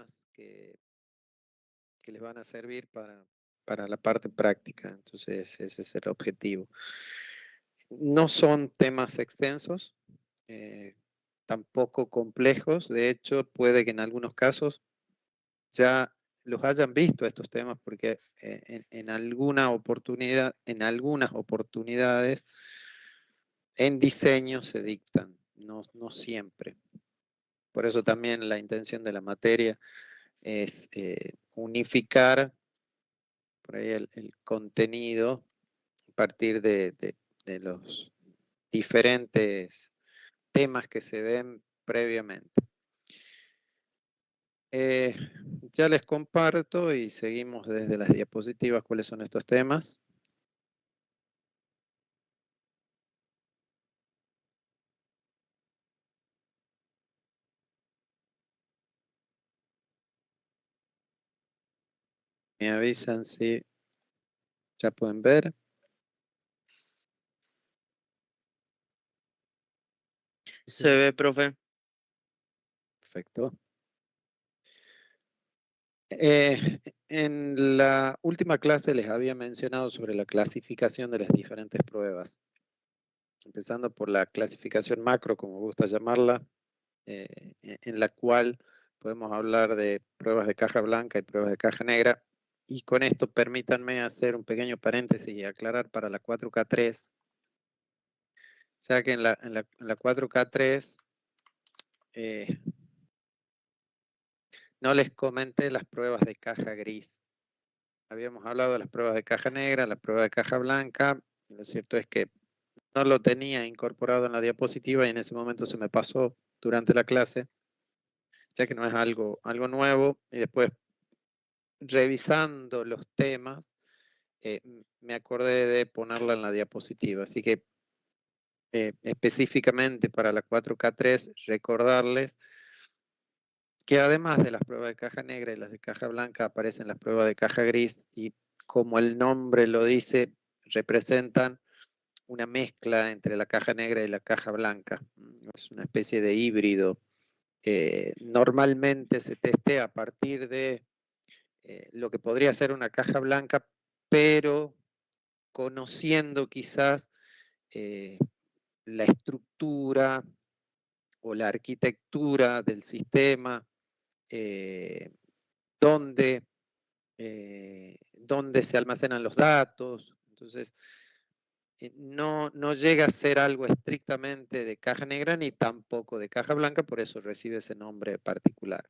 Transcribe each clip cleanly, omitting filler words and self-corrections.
temas que les van a servir para la parte práctica. Entonces, ese es el objetivo. No son temas extensos, tampoco complejos. De hecho, puede que en algunos casos ya los hayan visto estos temas, porque en algunas oportunidades en diseño se dictan, no siempre. Por eso también la intención de la materia es unificar por ahí el contenido a partir de los diferentes temas que se ven previamente. Eh, ya les comparto y seguimos desde las diapositivas cuáles son estos temas. Me avisan si ya pueden ver. Se ve, profe. Perfecto. En la última clase les había mencionado sobre la clasificación de las diferentes pruebas, empezando por la clasificación macro, como gusta llamarla, en la cual podemos hablar de pruebas de caja blanca y pruebas de caja negra. Y con esto permítanme hacer un pequeño paréntesis y aclarar para la 4K3, ya que en la 4K3 no les comenté las pruebas de caja gris. Habíamos hablado de las pruebas de caja negra, la prueba de caja blanca. Lo cierto es que no lo tenía incorporado en la diapositiva y en ese momento se me pasó durante la clase, ya que no es algo nuevo. Y después, revisando los temas, me acordé de ponerla en la diapositiva. Así que específicamente para la 4K3, recordarles que además de las pruebas de caja negra y las de caja blanca, aparecen las pruebas de caja gris y, como el nombre lo dice, representan una mezcla entre la caja negra y la caja blanca. Es una especie de híbrido. Normalmente se testea a partir de lo que podría ser una caja blanca, pero conociendo quizás la estructura o la arquitectura del sistema, eh, dónde, dónde se almacenan los datos. Entonces, no llega a ser algo estrictamente de caja negra ni tampoco de caja blanca, por eso recibe ese nombre particular.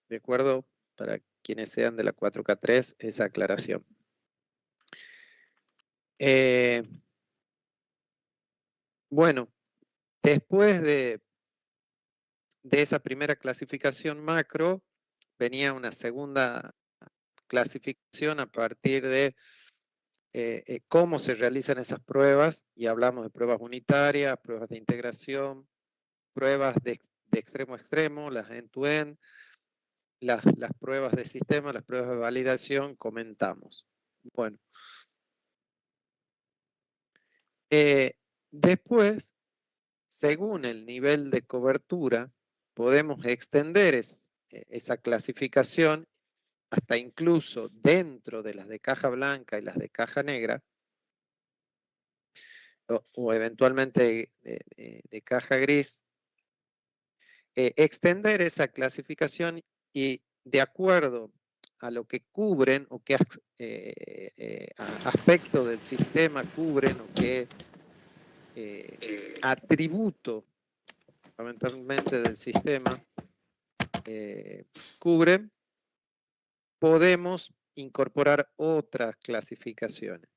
¿De acuerdo? Para quienes sean de la 4K3, esa aclaración. Bueno, después de esa primera clasificación macro, venía una segunda clasificación a partir de cómo se realizan esas pruebas, y hablamos de pruebas unitarias, pruebas de integración, pruebas de extremo a extremo, las end-to-end, las pruebas de sistema, las pruebas de validación, comentamos. Bueno, después, según el nivel de cobertura, podemos extender esa clasificación hasta incluso dentro de las de caja blanca y las de caja negra, o eventualmente de caja gris, extender esa clasificación y, de acuerdo a lo que cubren o qué aspecto del sistema cubren o qué atributo fundamentalmente del sistema cubren, podemos incorporar otras clasificaciones.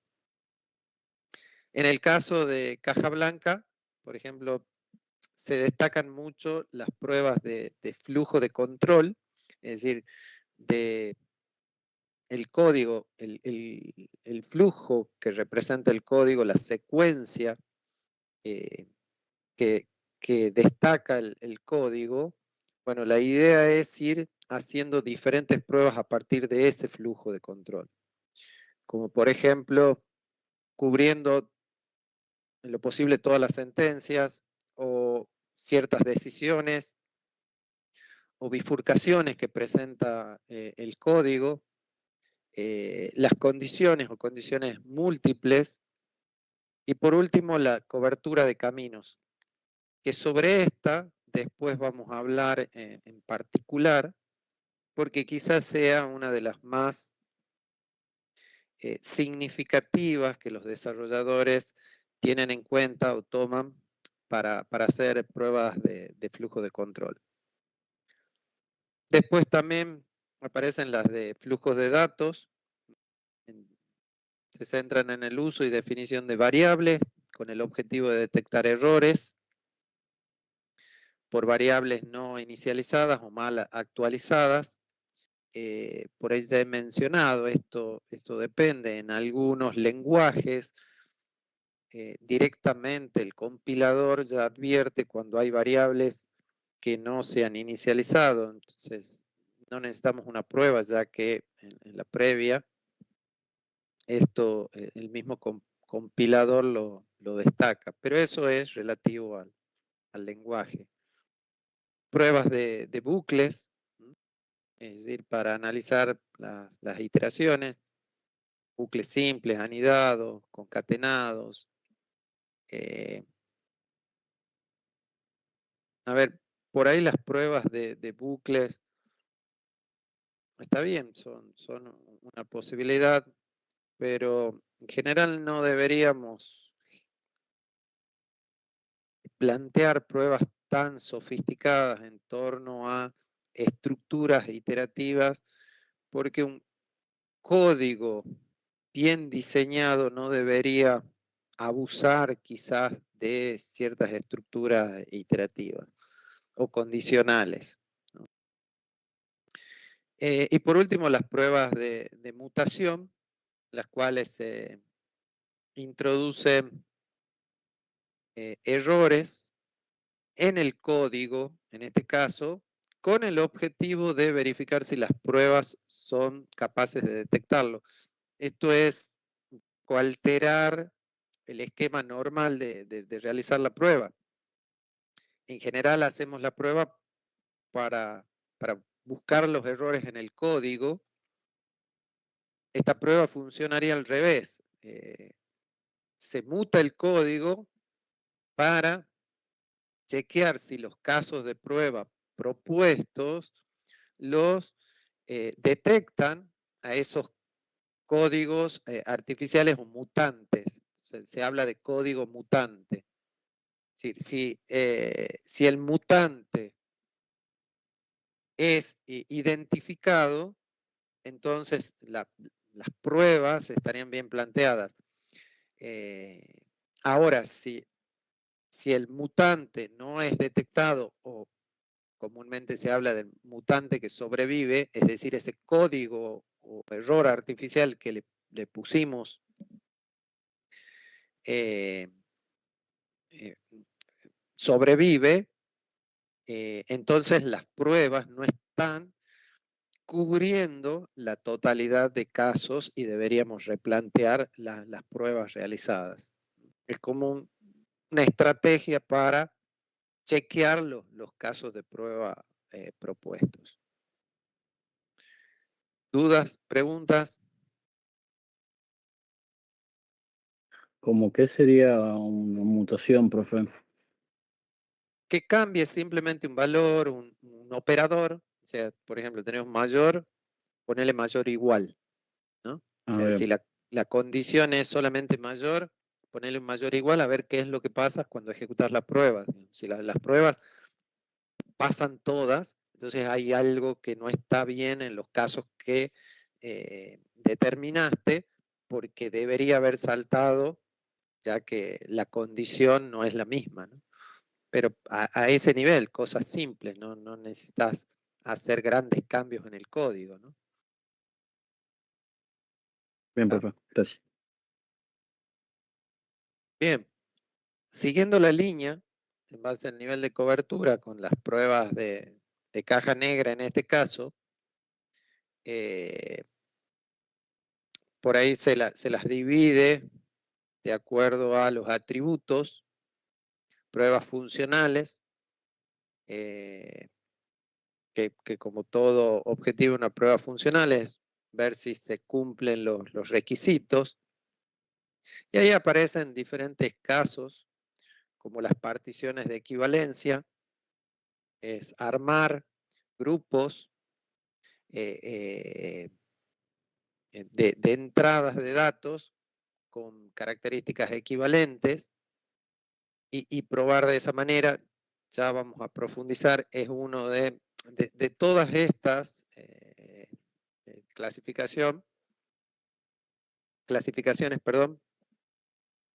En el caso de caja blanca, por ejemplo, se destacan mucho las pruebas de flujo de control, es decir, de el código, el flujo que representa el código, la secuencia que, que destaca el código. Bueno, la idea es ir haciendo diferentes pruebas a partir de ese flujo de control. Como por ejemplo, cubriendo en lo posible todas las sentencias o ciertas decisiones, o bifurcaciones que presenta el código, las condiciones o condiciones múltiples, y por último la cobertura de caminos, que sobre esta después vamos a hablar en particular, porque quizás sea una de las más significativas que los desarrolladores tienen en cuenta o toman para hacer pruebas de flujo de control. Después también aparecen las de flujos de datos, se centran en el uso y definición de variables con el objetivo de detectar errores por variables no inicializadas o mal actualizadas. Por ahí ya he mencionado, esto depende. En algunos lenguajes directamente el compilador ya advierte cuando hay variables que no se han inicializado, entonces no necesitamos una prueba, ya que en la previa esto el mismo compilador lo destaca, pero eso es relativo al lenguaje. Pruebas de bucles, es decir, para analizar las iteraciones, bucles simples, anidados, concatenados. A ver, por ahí las pruebas de bucles, está bien, son una posibilidad, pero en general no deberíamos plantear pruebas tan sofisticadas en torno a estructuras iterativas, porque un código bien diseñado no debería abusar quizás de ciertas estructuras iterativas o condicionales, ¿no? Y por último, las pruebas de mutación, las cuales se introducen errores en el código, en este caso, con el objetivo de verificar si las pruebas son capaces de detectarlo. Esto es alterar el esquema normal de realizar la prueba. En general hacemos la prueba para buscar los errores en el código. Esta prueba funcionaría al revés. Se muta el código para chequear si los casos de prueba propuestos los detectan a esos códigos artificiales o mutantes. Se habla de código mutante. Si el mutante es identificado, entonces las pruebas estarían bien planteadas. Ahora, si el mutante no es detectado, o comúnmente se habla del mutante que sobrevive, es decir, ese código o error artificial que le pusimos eh, eh, sobrevive, entonces las pruebas no están cubriendo la totalidad de casos y deberíamos replantear las pruebas realizadas. Es como una estrategia para chequear los casos de prueba propuestos. ¿Dudas? ¿Preguntas? ¿Cómo qué sería una mutación, profe? Que cambie simplemente un valor, un operador. O sea, por ejemplo, tenemos mayor, ponerle mayor igual, ¿no? O A sea, si ver, la condición es solamente mayor, ponerle un mayor igual a ver qué es lo que pasa cuando ejecutas la prueba. Si las pruebas pasan todas, entonces hay algo que no está bien en los casos que determinaste, porque debería haber saltado, ya que la condición no es la misma, ¿no? Pero a ese nivel, cosas simples, no necesitas hacer grandes cambios en el código, ¿no? bien, Ah, profe, gracias. bien, siguiendo la línea, en base al nivel de cobertura, con las pruebas de caja negra en este caso, eh, por ahí se las divide de acuerdo a los atributos, pruebas funcionales, eh, que como todo objetivo de una prueba funcional es ver si se cumplen los requisitos. Y ahí aparecen diferentes casos, como las particiones de equivalencia, es armar grupos eh, de entradas de datos con características equivalentes y probar de esa manera. Ya vamos a profundizar, es uno de todas estas clasificaciones, perdón.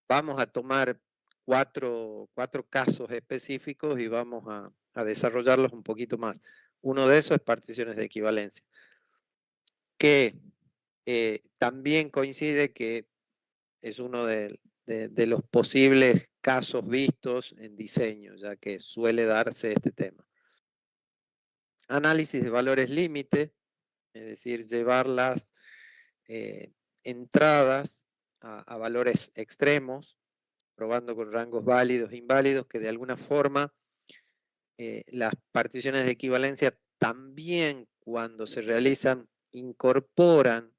Vamos a tomar cuatro casos específicos y vamos a desarrollarlos un poquito más. Uno de esos es particiones de equivalencia, que también coincide que es uno de los posibles casos vistos en diseño, ya que suele darse este tema. Análisis de valores límite, es decir, llevar las entradas a valores extremos, probando con rangos válidos e inválidos, que de alguna forma las particiones de equivalencia también cuando se realizan incorporan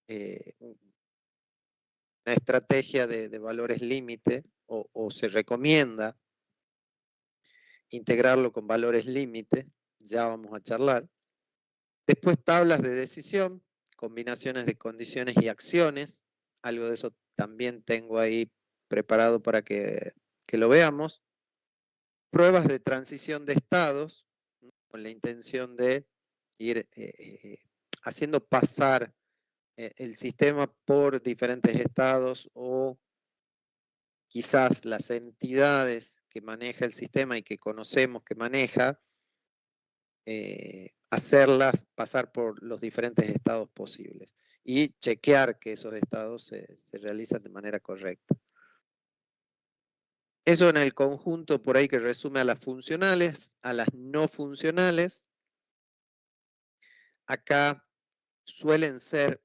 una estrategia de valores límite o se recomienda integrarlo con valores límite, ya vamos a charlar. Después tablas de decisión, combinaciones de condiciones y acciones, algo de eso también tengo ahí preparado para que lo veamos. Pruebas de transición de estados, ¿no? Con la intención de ir haciendo pasar el sistema por diferentes estados o quizás las entidades que maneja el sistema y que conocemos que maneja, hacerlas pasar por los diferentes estados posibles y chequear que esos estados se realizan de manera correcta. Eso en el conjunto por ahí que resume a las funcionales, a las no funcionales. Acá suelen ser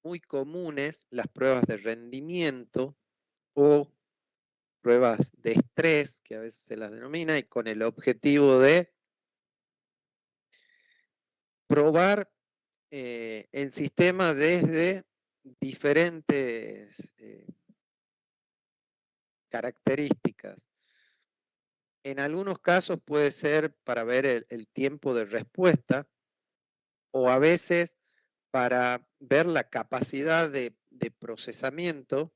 muy comunes las pruebas de rendimiento o pruebas de estrés, que a veces se las denomina, y con el objetivo de probar el sistema desde diferentes características. En algunos casos puede ser para ver el tiempo de respuesta o a veces para ver la capacidad de procesamiento,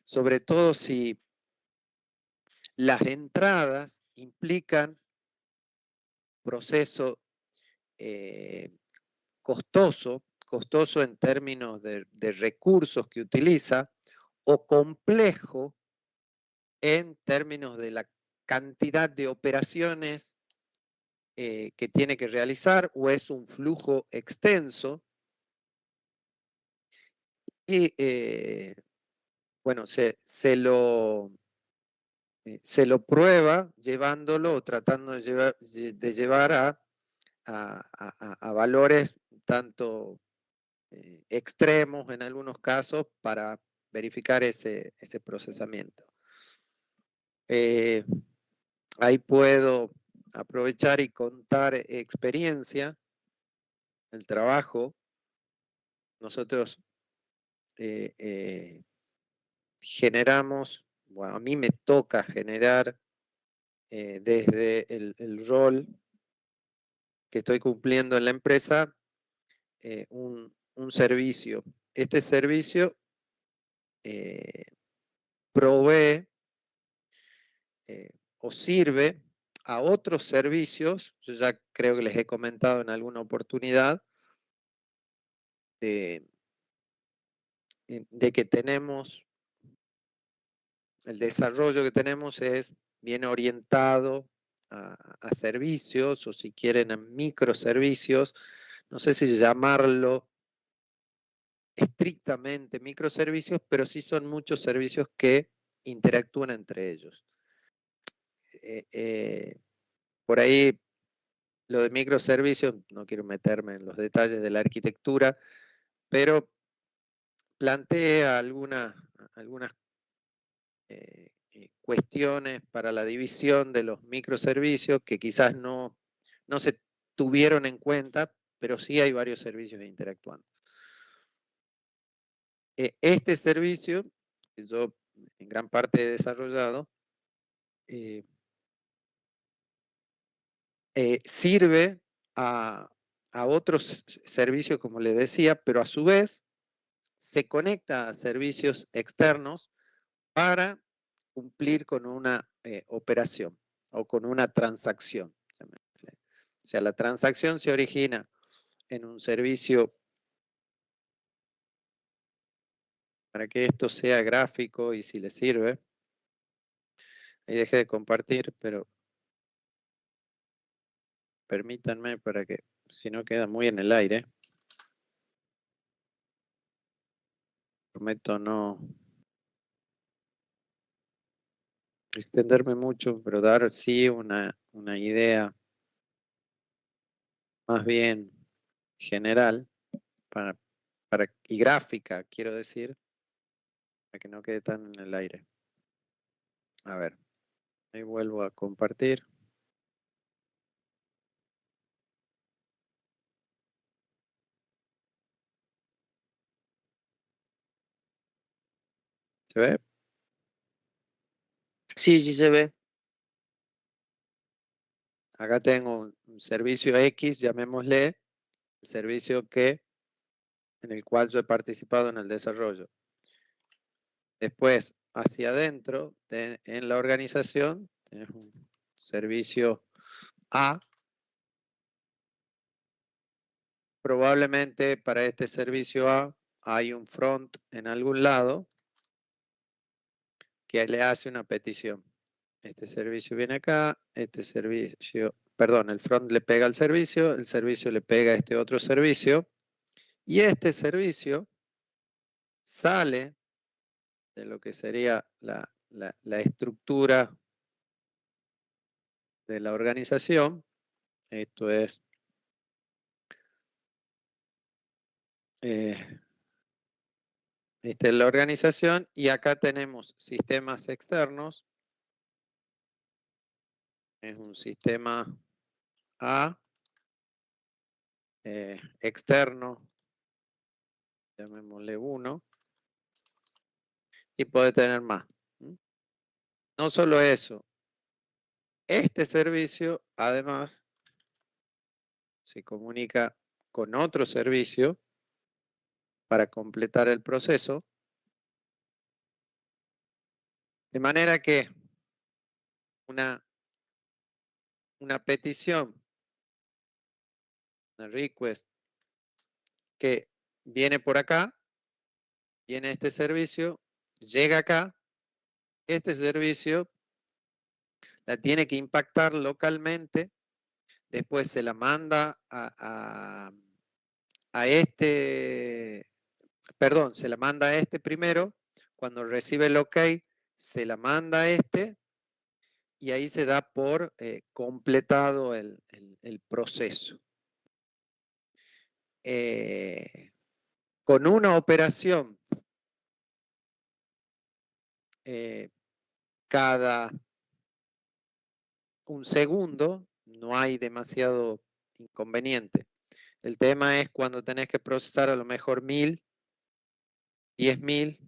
sobre todo si las entradas implican proceso costoso en términos de recursos que utiliza, o complejo en términos de la cantidad de operaciones que tiene que realizar, o es un flujo extenso. Y bueno, se lo prueba llevándolo o tratando de llevar a valores tanto extremos en algunos casos para verificar ese procesamiento. Ahí puedo aprovechar y contar experiencia, el trabajo. Nosotros generamos, bueno, a mí me toca generar desde el rol que estoy cumpliendo en la empresa un servicio. Este servicio provee o sirve a otros servicios. Yo ya creo que les he comentado en alguna oportunidad de que tenemos, el desarrollo que tenemos es bien orientado a servicios, o si quieren a microservicios. No sé si llamarlo estrictamente microservicios, pero sí son muchos servicios que interactúan entre ellos. Por ahí lo de microservicios, no quiero meterme en los detalles de la arquitectura, pero plantea algunas cuestiones para la división de los microservicios que quizás no no se tuvieron en cuenta, pero sí hay varios servicios interactuando. Este servicio, que yo en gran parte he desarrollado, sirve a otros servicios, como les decía, pero a su vez se conecta a servicios externos para cumplir con una operación o con una transacción. O sea, la transacción se origina en un servicio, para que esto sea gráfico y si les sirve. Ahí dejé de compartir, pero permítanme para que, si no queda muy en el aire. Prometo no extenderme mucho, pero dar sí una idea más bien general y gráfica, quiero decir, para que no quede tan en el aire. A ver, ahí vuelvo a compartir. ¿Se ve? Sí, sí se ve. Acá tengo un servicio X, llamémosle, servicio en el cual yo he participado en el desarrollo. Después, hacia adentro, en la organización, tenés un servicio A. Probablemente para este servicio A hay un front en algún lado que le hace una petición. Este servicio viene acá, este servicio, perdón, el front le pega al servicio, el servicio le pega a este otro servicio, y este servicio sale de lo que sería la estructura de la organización. Esto es esta es la organización, y acá tenemos sistemas externos. Es un sistema A externo, llamémosle 1, y puede tener más. No solo eso, este servicio además se comunica con otro servicio para completar el proceso, de manera que una petición, una request que viene por acá, viene este servicio, llega acá, este servicio la tiene que impactar localmente, después se la manda a este, perdón, se la manda a este primero, cuando recibe el OK, se la manda a este, y ahí se da por completado el proceso. Con una operación cada un segundo, no hay demasiado inconveniente. El tema es cuando tenés que procesar a lo mejor 1000, 10.000,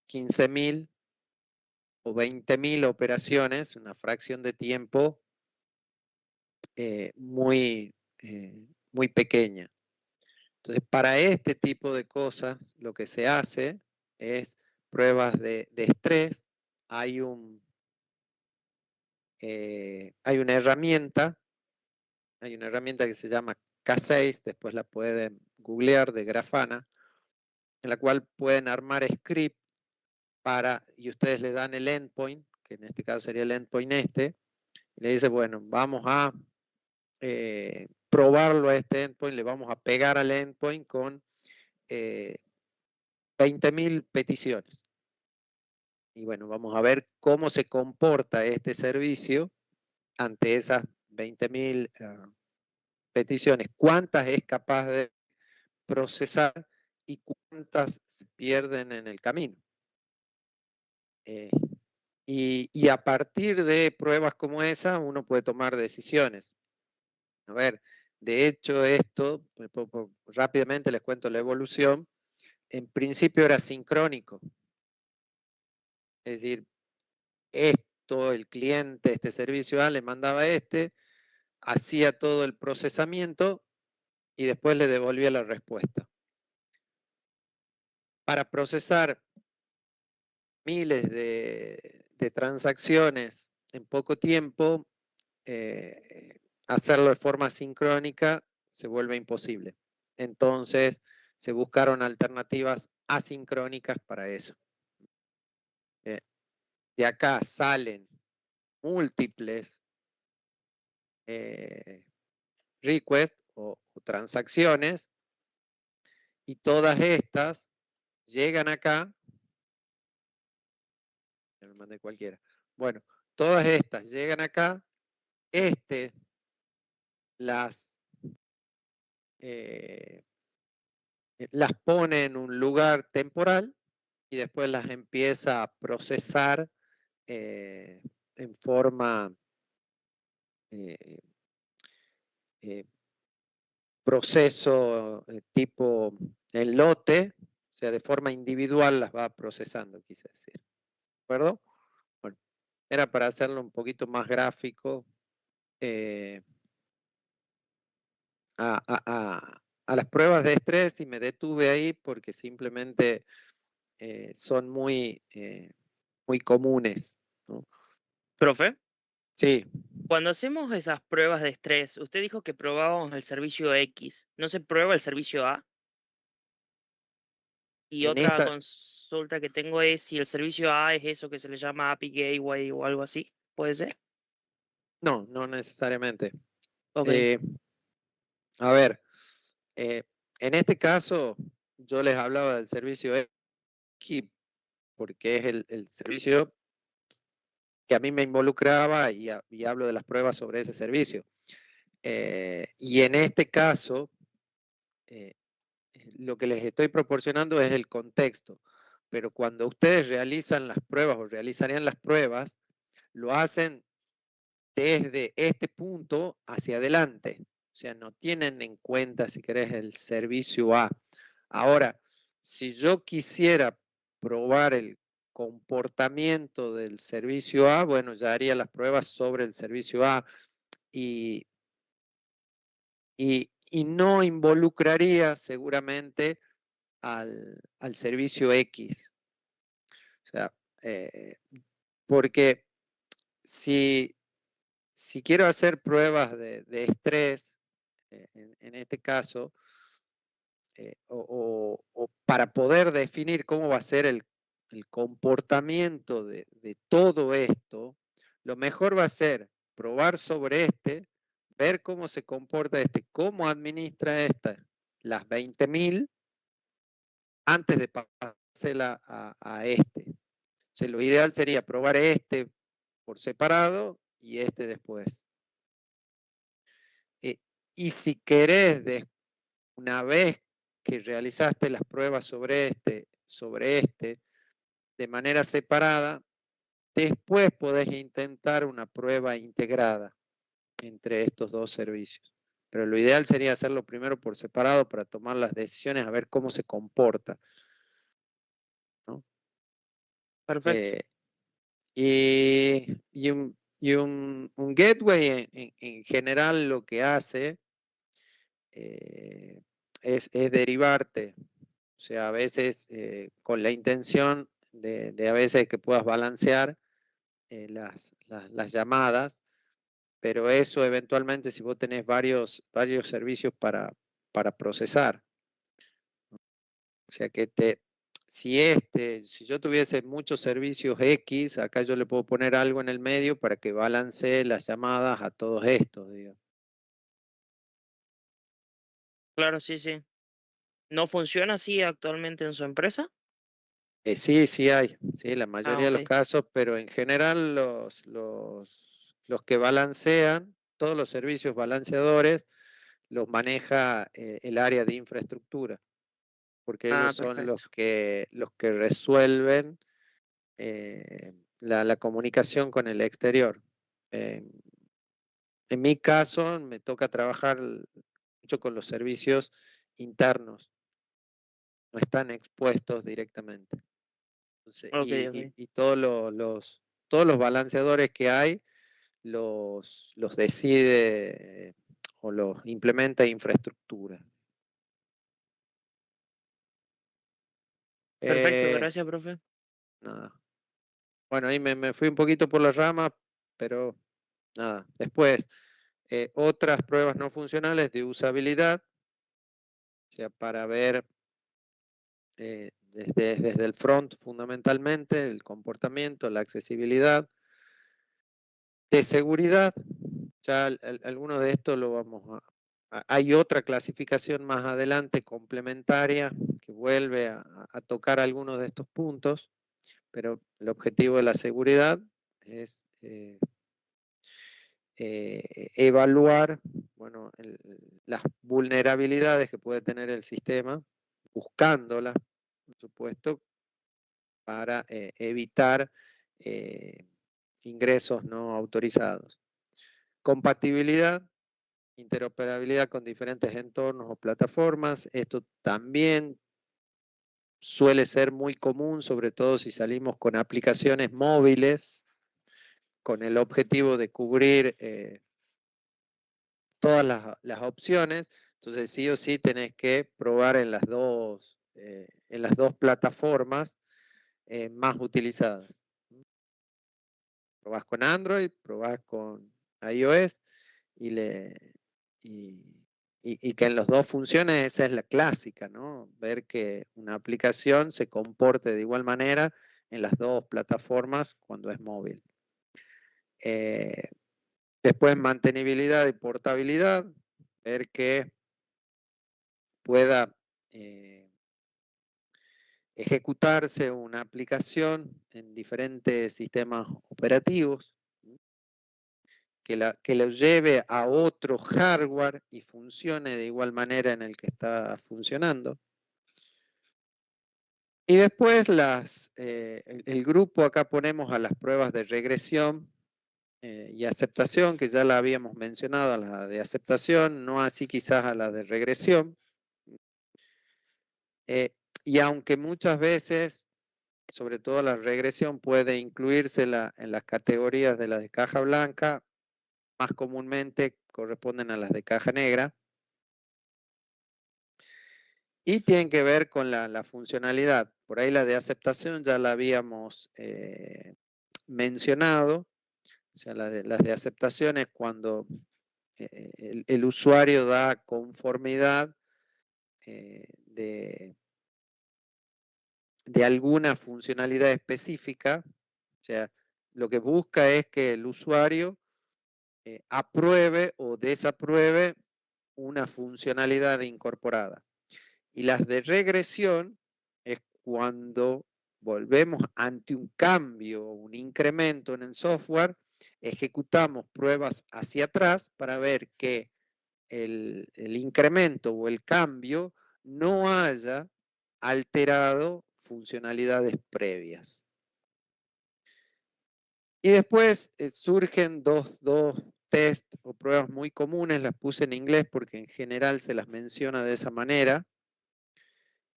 15.000 o 20.000 operaciones, una fracción de tiempo muy pequeña. Entonces, para este tipo de cosas, lo que se hace es pruebas de estrés. Hay una herramienta que se llama K6, después la pueden googlear, de Grafana, en la cual pueden armar script y ustedes le dan el endpoint, que en este caso sería el endpoint y le dice, bueno, vamos a probarlo a este endpoint, le vamos a pegar al endpoint con 20.000 peticiones. Y bueno, vamos a ver cómo se comporta este servicio ante esas 20.000 peticiones. ¿Cuántas es capaz de procesar y cuántas se pierden en el camino? Y a partir de pruebas como esa, uno puede tomar decisiones. A ver, de hecho esto, rápidamente les cuento la evolución, en principio era sincrónico. Es decir, esto, el cliente, este servicio A le mandaba hacía todo el procesamiento y después le devolvía la respuesta. Para procesar miles de transacciones en poco tiempo, hacerlo de forma sincrónica se vuelve imposible. Entonces, se buscaron alternativas asincrónicas para eso. De acá salen múltiples requests o transacciones y todas estas llegan acá. Me mandé cualquiera. Bueno, todas estas llegan acá. Las las pone en un lugar temporal y después las empieza a procesar en forma eh, eh, proceso tipo en lote, o sea, de forma individual las va procesando, quise decir. ¿De acuerdo? Bueno, era para hacerlo un poquito más gráfico a las pruebas de estrés y me detuve ahí porque simplemente son muy comunes, ¿no? Profe, Sí, cuando hacemos esas pruebas de estrés, usted dijo que probábamos el servicio X, ¿no se prueba el servicio A? Y en otra esta, consulta que tengo es si el servicio A es eso que se le llama API Gateway o algo así, ¿puede ser? no necesariamente. Ok, Eh, a ver, en este caso yo les hablaba del servicio X porque es el servicio que a mí me involucraba y hablo de las pruebas sobre ese servicio. Y en este caso, eh, lo que les estoy proporcionando es el contexto, pero cuando ustedes realizan las pruebas o realizarían las pruebas, lo hacen desde este punto hacia adelante. O sea, no tienen en cuenta, si querés, el servicio A. Ahora, si yo quisiera probar el comportamiento del servicio A, bueno, ya haría las pruebas sobre el servicio A y, y no involucraría seguramente al servicio X. O sea, porque si, si quiero hacer pruebas de estrés, en este caso, o para poder definir cómo va a ser el comportamiento de todo esto, lo mejor va a ser probar sobre ver cómo se comporta cómo administra las 20.000 antes de pasársela a este. O sea, lo ideal sería probar por separado y después. Y si querés, una vez que realizaste las pruebas sobre de manera separada, después podés intentar una prueba integrada entre estos dos servicios. Pero lo ideal sería hacerlo primero por separado para tomar las decisiones, a ver cómo se comporta, ¿no? perfecto. Eh, un gateway en general lo que hace es derivarte. O sea, a veces con la intención de a veces que puedas balancear las llamadas, pero eso eventualmente si vos tenés varios servicios para procesar. O sea que si yo tuviese muchos servicios X, acá yo le puedo poner algo en el medio para que balancee las llamadas a todos estos, digamos. Claro, sí, sí. ¿No funciona así actualmente en su empresa? Sí hay, sí, la Ah, mayoría de ok. los casos, pero en general los que balancean, todos los servicios balanceadores, los maneja el área de infraestructura, porque Ah, ellos son perfecto. los que resuelven la comunicación con el exterior. Eh, En mi caso, me toca trabajar mucho con los servicios internos, no están expuestos directamente. Entonces, Ok, ok. y todos los balanceadores que hay los decide o los implementa infraestructura. Perfecto, Eh, gracias, profe. nada. Bueno, ahí me fui un poquito por la rama, pero nada. Después, otras pruebas no funcionales de usabilidad, o sea, para ver desde el front fundamentalmente, el comportamiento, la accesibilidad. De seguridad, ya alguno de estos lo vamos hay otra clasificación más adelante complementaria que vuelve a tocar algunos de estos puntos, pero el objetivo de la seguridad es evaluar, bueno, las vulnerabilidades que puede tener el sistema, buscándolas, por supuesto, para evitar ingresos no autorizados. Compatibilidad, interoperabilidad con diferentes entornos o plataformas. Esto también suele ser muy común, sobre todo si salimos con aplicaciones móviles, con el objetivo de cubrir todas las opciones. Entonces sí o sí tenés que probar en las dos plataformas más utilizadas. Probás con Android, probás con iOS y, y que en los dos funcione, esa es la clásica, ¿no? Ver que una aplicación se comporte de igual manera en las dos plataformas cuando es móvil. Después mantenibilidad y portabilidad, ver que pueda ejecutarse una aplicación en diferentes sistemas operativos, que lo lleve a otro hardware y funcione de igual manera en el que está funcionando. Y después el grupo, acá ponemos a las pruebas de regresión y aceptación, que ya la habíamos mencionado, a la de aceptación, no así quizás a la de regresión. Y aunque muchas veces, sobre todo la regresión, puede incluirse en las categorías de las de caja blanca, más comúnmente corresponden a las de caja negra. Y tienen que ver con la funcionalidad. Por ahí la de aceptación ya la habíamos mencionado. O sea, las de aceptación es cuando el usuario da conformidad de alguna funcionalidad específica. O sea, lo que busca es que el usuario apruebe o desapruebe una funcionalidad incorporada. Y las de regresión es cuando volvemos ante un cambio, un incremento en el software, ejecutamos pruebas hacia atrás para ver que el incremento o el cambio no haya alterado funcionalidades previas. Y después surgen dos test o pruebas muy comunes, las puse en inglés porque en general se las menciona de esa manera.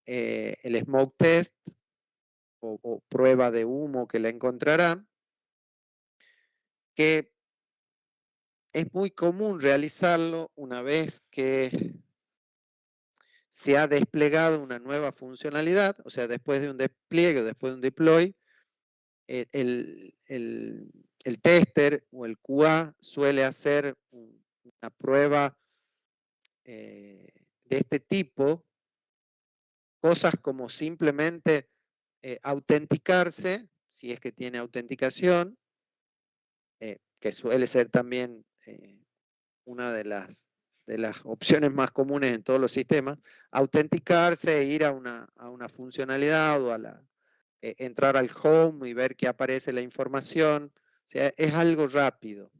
El smoke test o prueba de humo que la encontrarán, que es muy común realizarlo una vez que se ha desplegado una nueva funcionalidad, o sea, después de un despliegue o después de un deploy, el tester o el QA suele hacer una prueba de este tipo, cosas como simplemente autenticarse, si es que tiene autenticación, que suele ser también una de las opciones más comunes en todos los sistemas, autenticarse, ir a una funcionalidad o entrar al home y ver que aparece la información. O sea, es algo rápido.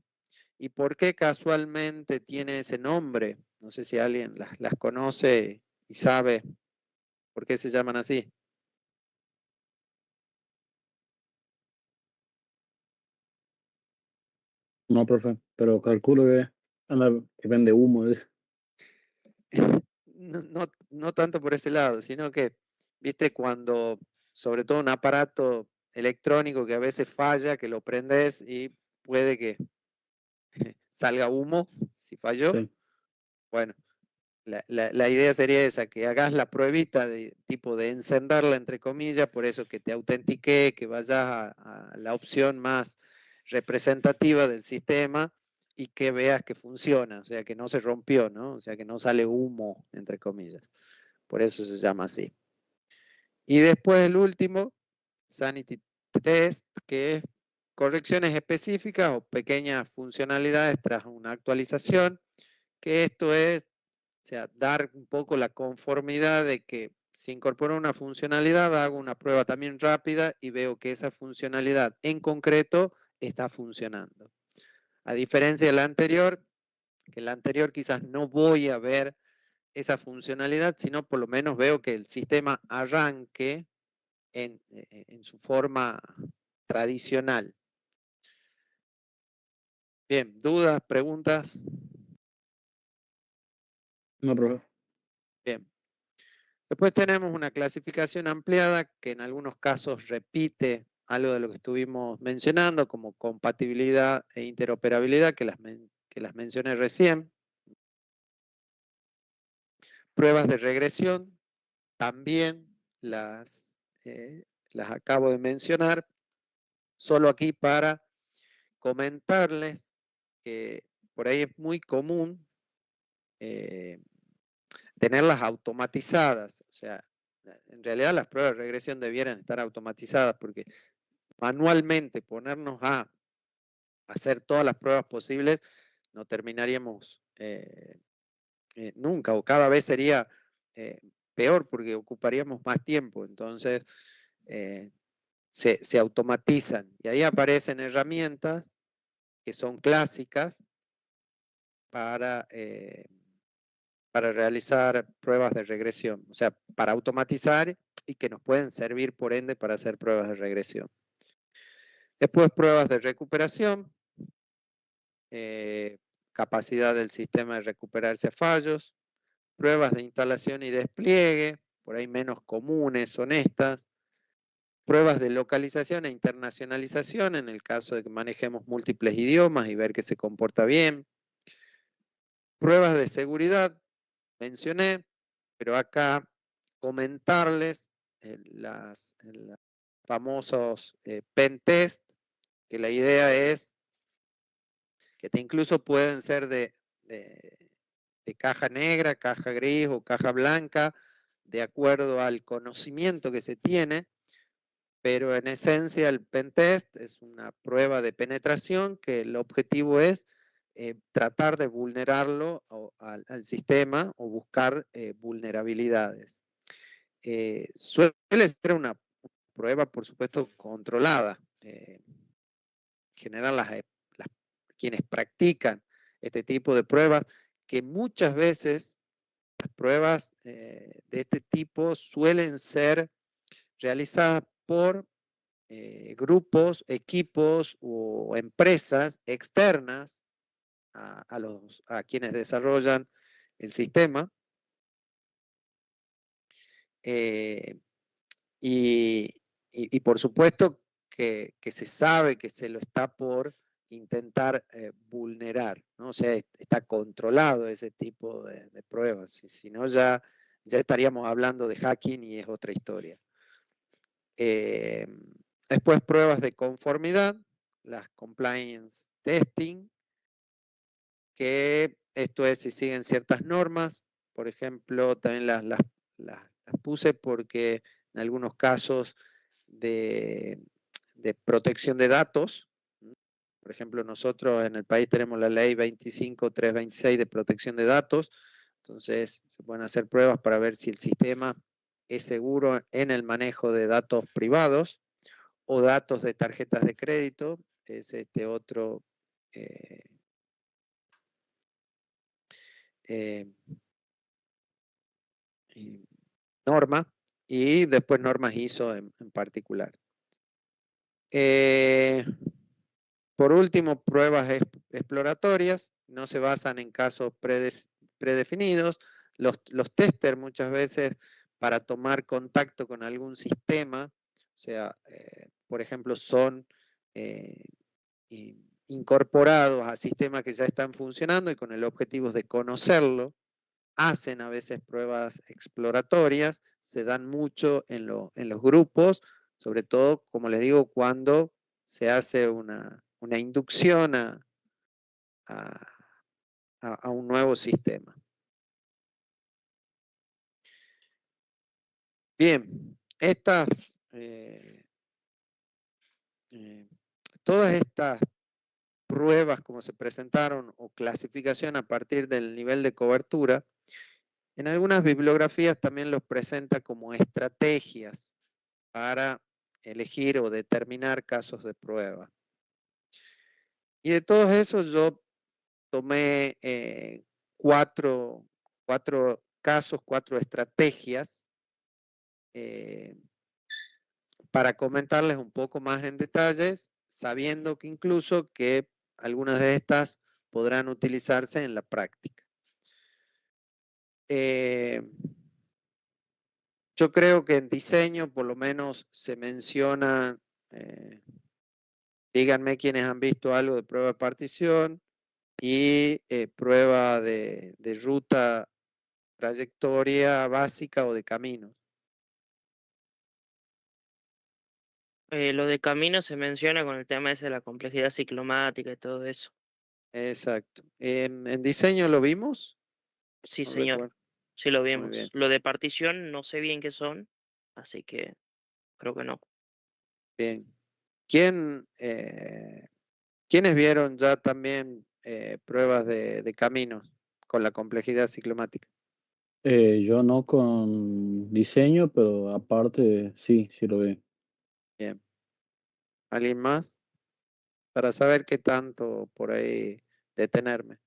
¿Y por qué casualmente tiene ese nombre? No sé si alguien las conoce y sabe por qué se llaman así. No, profe, pero calculo que Anda, que vende humo. No tanto por ese lado, sino que, viste, cuando, sobre todo un aparato electrónico que a veces falla, que lo prendes y puede que salga humo, si falló. Sí. Bueno, la idea sería esa, que hagas la pruebita de tipo de encenderla, entre comillas, por eso que te autentique, que vayas a la opción más representativa del sistema y que veas que funciona, o sea, que no se rompió, ¿no? O sea, que no sale humo, entre comillas. Por eso se llama así. Y después el último, Sanity Test, que es correcciones específicas o pequeñas funcionalidades tras una actualización, que esto es, o sea, dar un poco la conformidad de que si incorporo una funcionalidad, hago una prueba también rápida y veo que esa funcionalidad en concreto está funcionando. A diferencia de la anterior, que la anterior quizás no voy a ver esa funcionalidad, sino por lo menos veo que el sistema arranque en su forma tradicional. Bien, ¿dudas, preguntas? No, profe. Bien. Después tenemos una clasificación ampliada que en algunos casos repite algo de lo que estuvimos mencionando, como compatibilidad e interoperabilidad, que las mencioné recién. Pruebas de regresión, también las acabo de mencionar, solo aquí para comentarles que por ahí es muy común tenerlas automatizadas. O sea, en realidad las pruebas de regresión debieran estar automatizadas porque manualmente ponernos a hacer todas las pruebas posibles no terminaríamos nunca o cada vez sería peor porque ocuparíamos más tiempo. Entonces, se automatizan y ahí aparecen herramientas que son clásicas para realizar pruebas de regresión, o sea, para automatizar y que nos pueden servir por ende para hacer pruebas de regresión. Después pruebas de recuperación, capacidad del sistema de recuperarse a fallos, pruebas de instalación y despliegue, por ahí menos comunes son estas, pruebas de localización e internacionalización en el caso de que manejemos múltiples idiomas y ver que se comporta bien, pruebas de seguridad, mencioné, pero acá comentarles los famosos pen test, que la idea es que incluso pueden ser de caja negra, caja gris o caja blanca, de acuerdo al conocimiento que se tiene, pero en esencia el pen test es una prueba de penetración que el objetivo es tratar de vulnerarlo al sistema o buscar vulnerabilidades. Suele ser una prueba, por supuesto, controlada. En general, quienes practican este tipo de pruebas, que muchas veces las pruebas de este tipo suelen ser realizadas por grupos, equipos o empresas externas a quienes desarrollan el sistema. Y por supuesto que se sabe que se lo está por intentar vulnerar, ¿no? O sea, está controlado ese tipo de pruebas, si no ya estaríamos hablando de hacking y es otra historia. Después pruebas de conformidad, las compliance testing, que esto es si siguen ciertas normas, por ejemplo, también las puse porque en algunos casos de protección de datos, por ejemplo, nosotros en el país tenemos la ley 25326 de protección de datos, entonces se pueden hacer pruebas para ver si el sistema es seguro en el manejo de datos privados o datos de tarjetas de crédito, es este otro norma, y después normas ISO en particular. Por último, pruebas exploratorias, no se basan en casos predefinidos. Los testers muchas veces para tomar contacto con algún sistema, o sea, por ejemplo, son incorporados a sistemas que ya están funcionando y con el objetivo de conocerlo, hacen a veces pruebas exploratorias, se dan mucho en los grupos, sobre todo, como les digo, cuando se hace una inducción a un nuevo sistema. Bien, todas estas pruebas como se presentaron o clasificación a partir del nivel de cobertura, en algunas bibliografías también los presenta como estrategias para elegir o determinar casos de prueba. Y de todos esos yo tomé cuatro casos, 4 estrategias para comentarles un poco más en detalles, sabiendo que incluso que algunas de estas podrán utilizarse en la práctica. Yo creo que en diseño por lo menos se menciona, díganme quienes han visto algo de prueba de partición y prueba de ruta, trayectoria básica o de caminos. Lo de camino se menciona con el tema ese de la complejidad ciclomática y todo eso. Exacto. ¿En diseño lo vimos? Sí, No señor. recuerdo. Sí lo Muy vimos. bien. Lo de partición no sé bien qué son, así que creo que no. Bien. ¿Quiénes vieron ya también pruebas de caminos con la complejidad ciclomática? Yo no con diseño, pero aparte sí, sí lo veo. Bien. ¿Alguien más? Para saber qué tanto por ahí detenerme.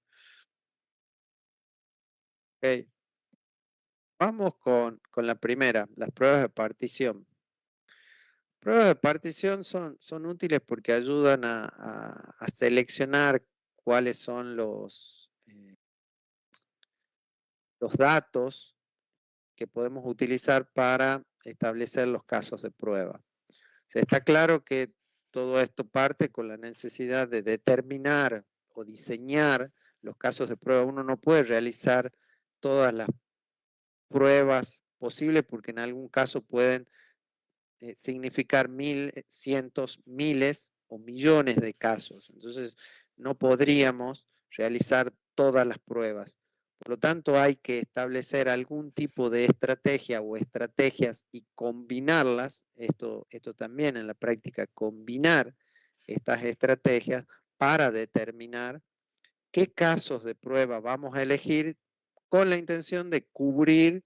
Ok. Vamos con la primera, las pruebas de partición. Pruebas de partición son útiles porque ayudan a seleccionar cuáles son los datos que podemos utilizar para establecer los casos de prueba. O sea, está claro que todo esto parte con la necesidad de determinar o diseñar los casos de prueba. Uno no puede realizar todas las pruebas posibles porque en algún caso pueden significar cientos, miles o millones de casos. Entonces, no podríamos realizar todas las pruebas. Por lo tanto, hay que establecer algún tipo de estrategia o estrategias y combinarlas. Esto también en la práctica, combinar estas estrategias para determinar qué casos de prueba vamos a elegir con la intención de cubrir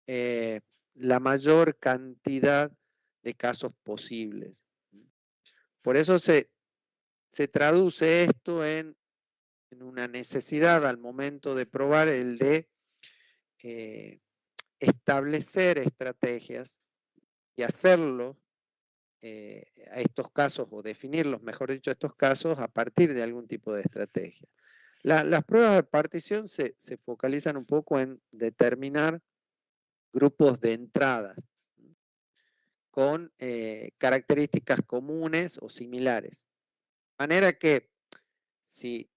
la mayor cantidad de casos posibles. Por eso se traduce esto en una necesidad al momento de probar el de establecer estrategias y hacerlo a estos casos o definirlos, mejor dicho, estos casos a partir de algún tipo de estrategia. Las pruebas de partición se focalizan un poco en determinar grupos de entradas con características comunes o similares. De manera que si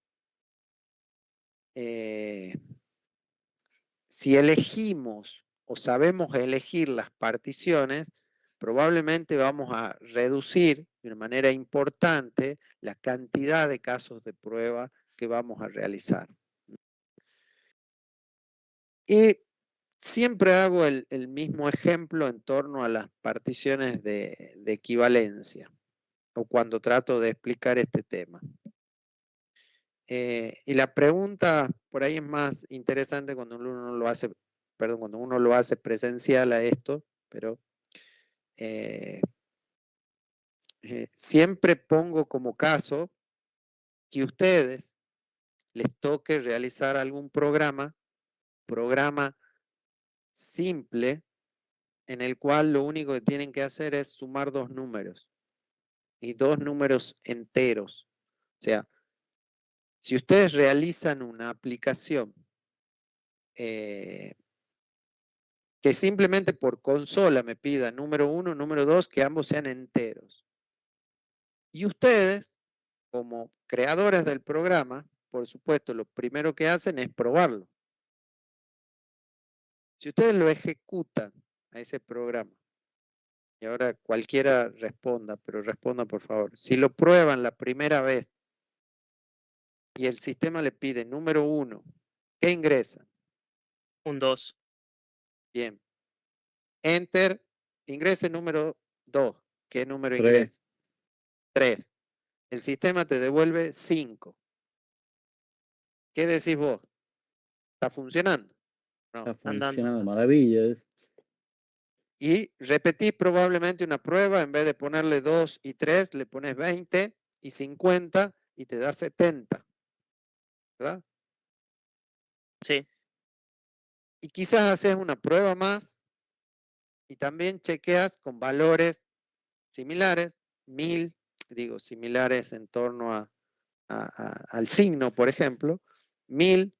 elegimos o sabemos elegir las particiones, probablemente vamos a reducir de una manera importante la cantidad de casos de prueba que vamos a realizar. Y siempre hago el mismo ejemplo en torno a las particiones de equivalencia o cuando trato de explicar este tema. Y la pregunta por ahí es más interesante cuando uno lo hace, cuando uno lo hace presencial a esto, pero siempre pongo como caso que ustedes les toque realizar algún programa simple, en el cual lo único que tienen que hacer es sumar 2 números y 2 números enteros. O sea, Si ustedes realizan una aplicación que simplemente por consola me pida número 1, número 2, que ambos sean enteros. Y ustedes, como creadores del programa, por supuesto, lo primero que hacen es probarlo. Si ustedes lo ejecutan a ese programa, y ahora cualquiera responda, pero responda por favor. Si lo prueban la primera vez y el sistema le pide número 1, ¿qué ingresa? Un 2. Bien. Enter, ingrese número 2. ¿Qué número 3. ingresa? 3. El sistema te devuelve 5. ¿Qué decís vos? ¿Está funcionando? No. Está Andando. funcionando de maravilla. Y repetís probablemente una prueba, en vez de ponerle 2 y 3, le pones 20 y 50 y te da 70. ¿Verdad? Sí. Y quizás haces una prueba más y también chequeas con valores similares, 1000, digo, similares en torno al signo, por ejemplo, 1000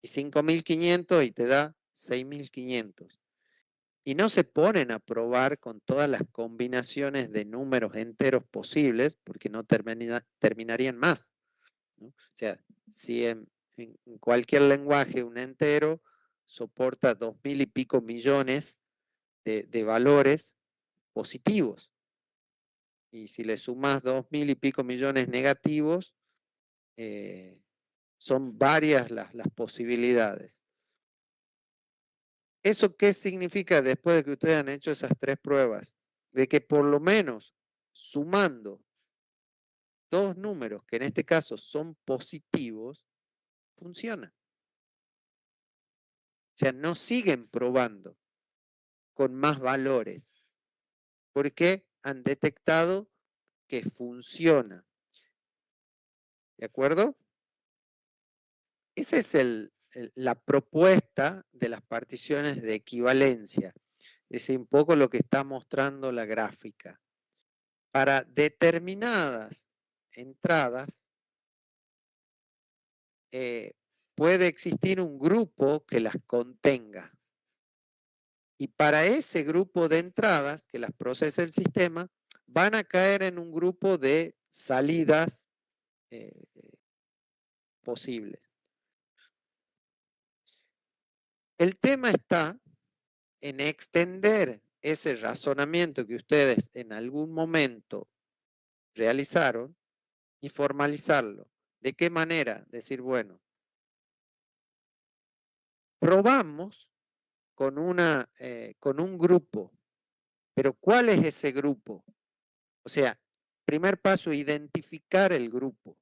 y 5500 y te da 6500. Y no se ponen a probar con todas las combinaciones de números enteros posibles porque no terminarían más, ¿no? O sea, si en cualquier lenguaje un entero soporta 2000 y pico millones de valores positivos, y si le sumas 2000 y pico millones negativos, son varias las posibilidades. ¿Eso qué significa después de que ustedes han hecho esas 3 pruebas? De que por lo menos sumando 2 números, que en este caso son positivos, funciona. O sea, no siguen probando con más valores, porque han detectado que funciona. ¿De acuerdo? Esa es la propuesta de las particiones de equivalencia. Es un poco lo que está mostrando la gráfica. Para determinadas entradas, puede existir un grupo que las contenga. Y para ese grupo de entradas que las procesa el sistema, van a caer en un grupo de salidas posibles. El tema está en extender ese razonamiento que ustedes en algún momento realizaron y formalizarlo. ¿De qué manera? Decir, bueno, probamos con un grupo, pero ¿cuál es ese grupo? O sea, primer paso, identificar el grupo.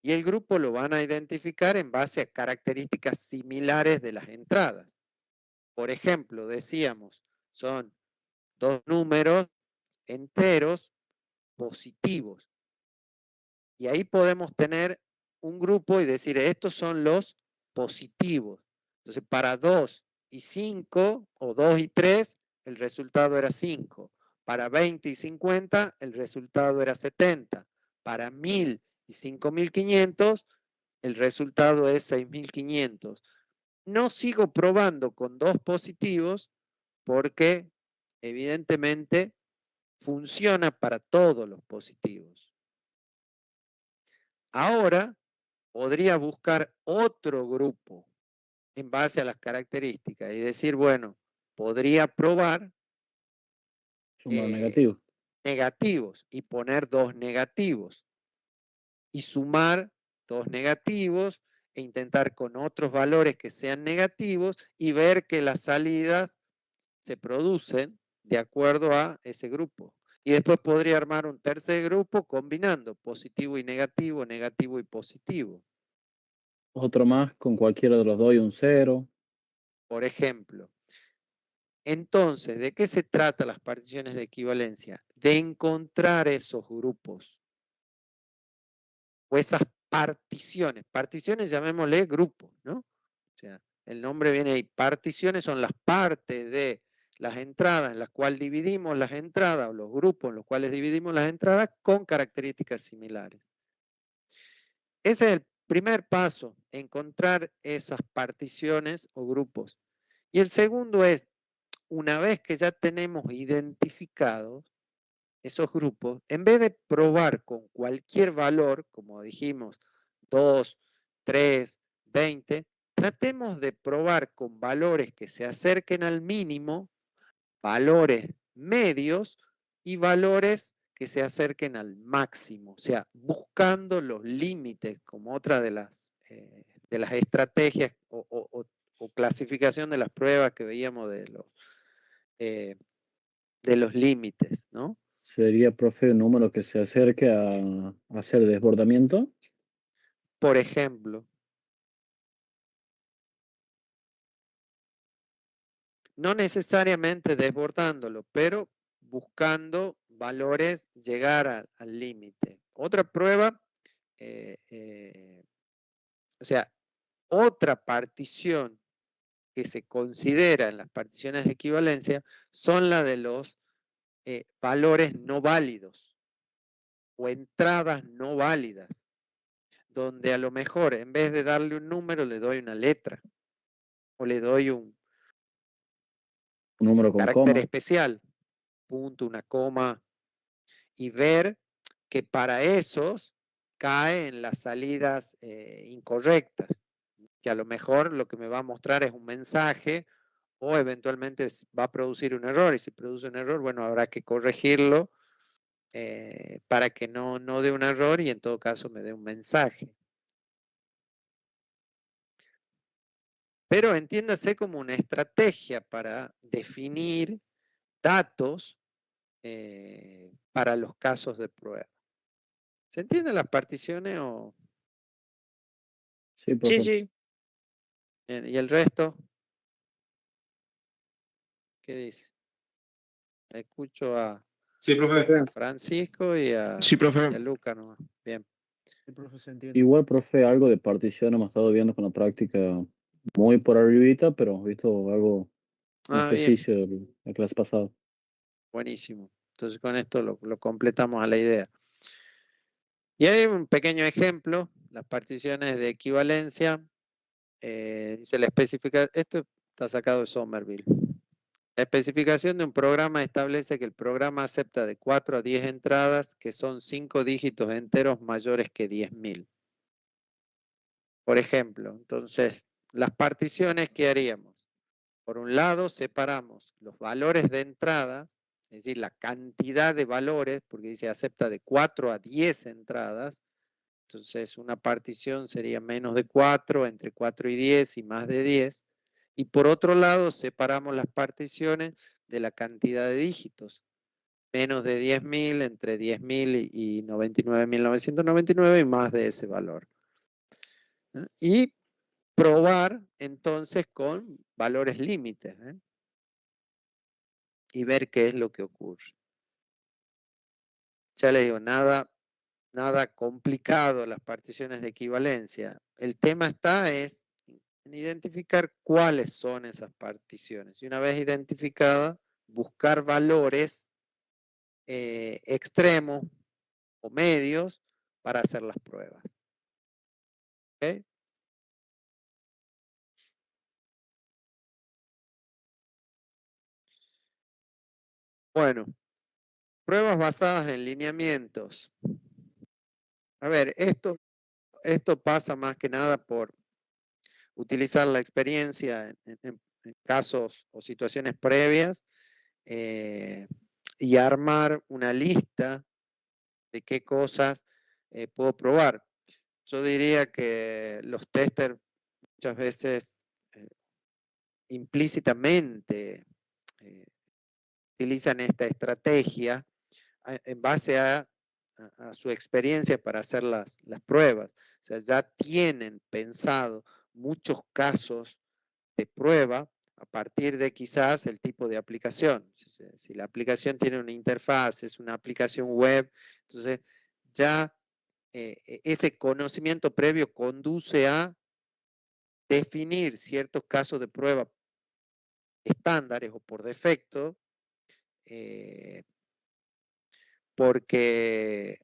Y el grupo lo van a identificar en base a características similares de las entradas. Por ejemplo, decíamos, son 2 números enteros positivos. Y ahí podemos tener un grupo y decir, estos son los positivos. Entonces, para 2 y 5, o 2 y 3, el resultado era 5. Para 20 y 50, el resultado era 70. Para 1000 y 5500, el resultado es 6500. No sigo probando con 2 positivos porque evidentemente funciona para todos los positivos. Ahora podría buscar otro grupo en base a las características y decir, bueno, podría probar Sumar negativo. negativos y poner 2 negativos y sumar 2 negativos e intentar con otros valores que sean negativos y ver que las salidas se producen de acuerdo a ese grupo. Y después podría armar un tercer grupo combinando positivo y negativo, negativo y positivo. Otro más con cualquiera de los dos y un 0. Por ejemplo. Entonces, ¿de qué se trata las particiones de equivalencia? De encontrar esos grupos o esas particiones. Particiones llamémosle grupos, ¿no? O sea, el nombre viene ahí. Particiones son las partes de las entradas en las cuales dividimos las entradas o los grupos en los cuales dividimos las entradas con características similares. ese es el primer paso, encontrar esas particiones o grupos. Y el segundo es, una vez que ya tenemos identificados esos grupos, en vez de probar con cualquier valor, como dijimos, 2, 3, 20, tratemos de probar con valores que se acerquen al mínimo, valores medios y valores que se acerquen al máximo, o sea, buscando los límites como otra de las estrategias o clasificación de las pruebas que veíamos eh, de los límites, ¿no? Sería, profe, un número que se acerque a hacer desbordamiento. Por ejemplo, no necesariamente desbordándolo, pero buscando valores, llegar al límite. Otra prueba, o sea, otra partición que se considera en las particiones de equivalencia son la de los valores no válidos o entradas no válidas, donde a lo mejor en vez de darle un número le doy una letra o le doy un Un número con carácter coma. especial, punto, una coma, y ver que para esos cae en las salidas incorrectas, que a lo mejor lo que me va a mostrar es un mensaje o eventualmente va a producir un error, y si produce un error, bueno, habrá que corregirlo para que no dé un error y en todo caso me dé un mensaje. Pero entiéndase como una estrategia para definir datos para los casos de prueba. ¿Se entienden las particiones o Sí, Sí, profe. sí. y el resto? ¿Qué dice? Escucho Sí, profe. a Francisco y Sí, a profe. Luca nomás. Bien. Sí, profe, se entiende. Igual, profe, algo de partición hemos estado viendo con la práctica muy por arribita, pero visto algo, un Ah, bien. ejercicio de la clase pasada. Buenísimo. Entonces con esto lo completamos a la idea. Y hay un pequeño ejemplo, las particiones de equivalencia. Dice la especificación, esto está sacado de Somerville. La especificación de un programa establece que el programa acepta de 4 a 10 entradas que son 5 dígitos enteros mayores que 10.000. Por ejemplo, entonces, las particiones que haríamos. Por un lado, separamos los valores de entrada, es decir, la cantidad de valores, porque dice acepta de 4 a 10 entradas. Entonces, una partición sería menos de 4, entre 4 y 10 y más de 10. Y por otro lado, separamos las particiones de la cantidad de dígitos. Menos de 10.000, entre 10.000 y 99.999 y más de ese valor. Y probar entonces con valores límites y ver qué es lo que ocurre. Ya les digo, nada complicado las particiones de equivalencia. El tema está es en identificar cuáles son esas particiones. Y una vez identificada, buscar valores extremos o medios para hacer las pruebas. ¿Okay? Bueno, pruebas basadas en lineamientos. A ver, esto pasa más que nada por utilizar la experiencia en casos o situaciones previas y armar una lista de qué cosas puedo probar. Yo diría que los testers muchas veces implícitamente utilizan esta estrategia en base a su experiencia para hacer las pruebas. O sea, ya tienen pensado muchos casos de prueba a partir de quizás el tipo de aplicación. Si la aplicación tiene una interfaz, es una aplicación web, entonces ya ese conocimiento previo conduce a definir ciertos casos de prueba estándares o por defecto, porque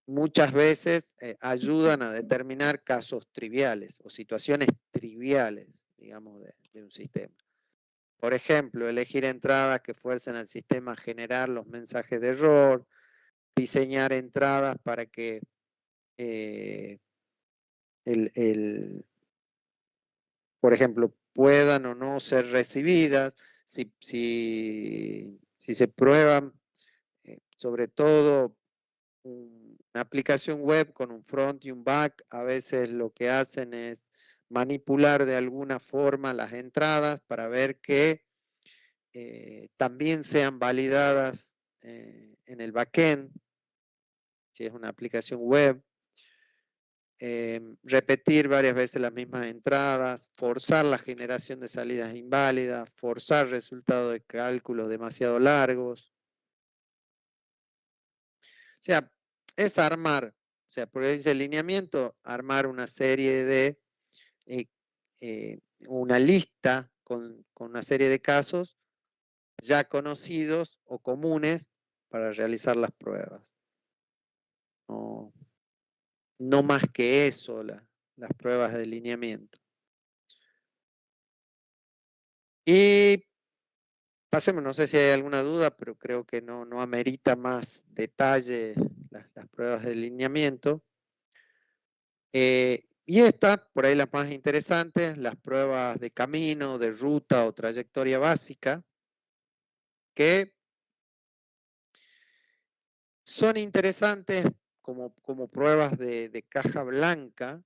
muchas veces ayudan a determinar casos triviales o situaciones triviales, digamos, de un sistema. Por ejemplo, elegir entradas que fuercen al sistema a generar los mensajes de error, diseñar entradas para que por ejemplo, puedan o no ser recibidas, si se prueban, sobre todo una aplicación web con un front y un back, a veces lo que hacen es manipular de alguna forma las entradas para ver que también sean validadas en el backend, si es una aplicación web. Repetir varias veces las mismas entradas, forzar la generación de salidas inválidas, forzar resultados de cálculos demasiado largos. O sea, es armar, o sea, porque dice lineamiento, armar una serie de, una lista con una serie de casos ya conocidos o comunes para realizar las pruebas. No más que eso, las pruebas de lineamiento. Y pasemos, no sé si hay alguna duda, pero creo que no amerita más detalle las pruebas de lineamiento. Y estas, por ahí las más interesantes, las pruebas de camino, de ruta o trayectoria básica, que son interesantes como pruebas de caja blanca,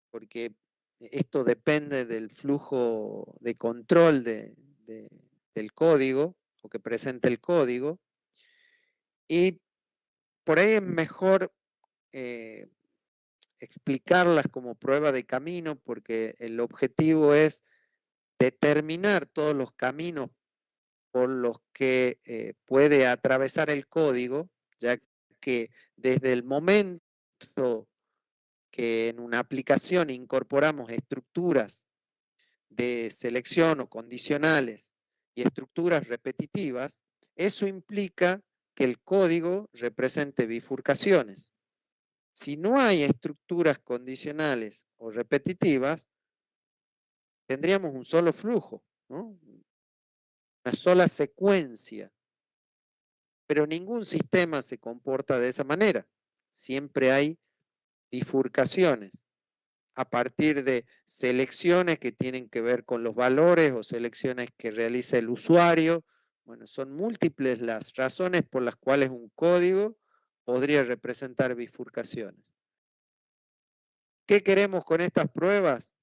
porque esto depende del flujo de control del código o que presenta el código. Y por ahí es mejor explicarlas como prueba de camino porque el objetivo es determinar todos los caminos por los que puede atravesar el código, ya que desde el momento que en una aplicación incorporamos estructuras de selección o condicionales y estructuras repetitivas, eso implica que el código represente bifurcaciones. Si no hay estructuras condicionales o repetitivas, tendríamos un solo flujo, ¿no? Una sola secuencia. Pero ningún sistema se comporta de esa manera. Siempre hay bifurcaciones a partir de selecciones que tienen que ver con los valores o selecciones que realiza el usuario. Bueno, son múltiples las razones por las cuales un código podría representar bifurcaciones. ¿Qué queremos con estas pruebas?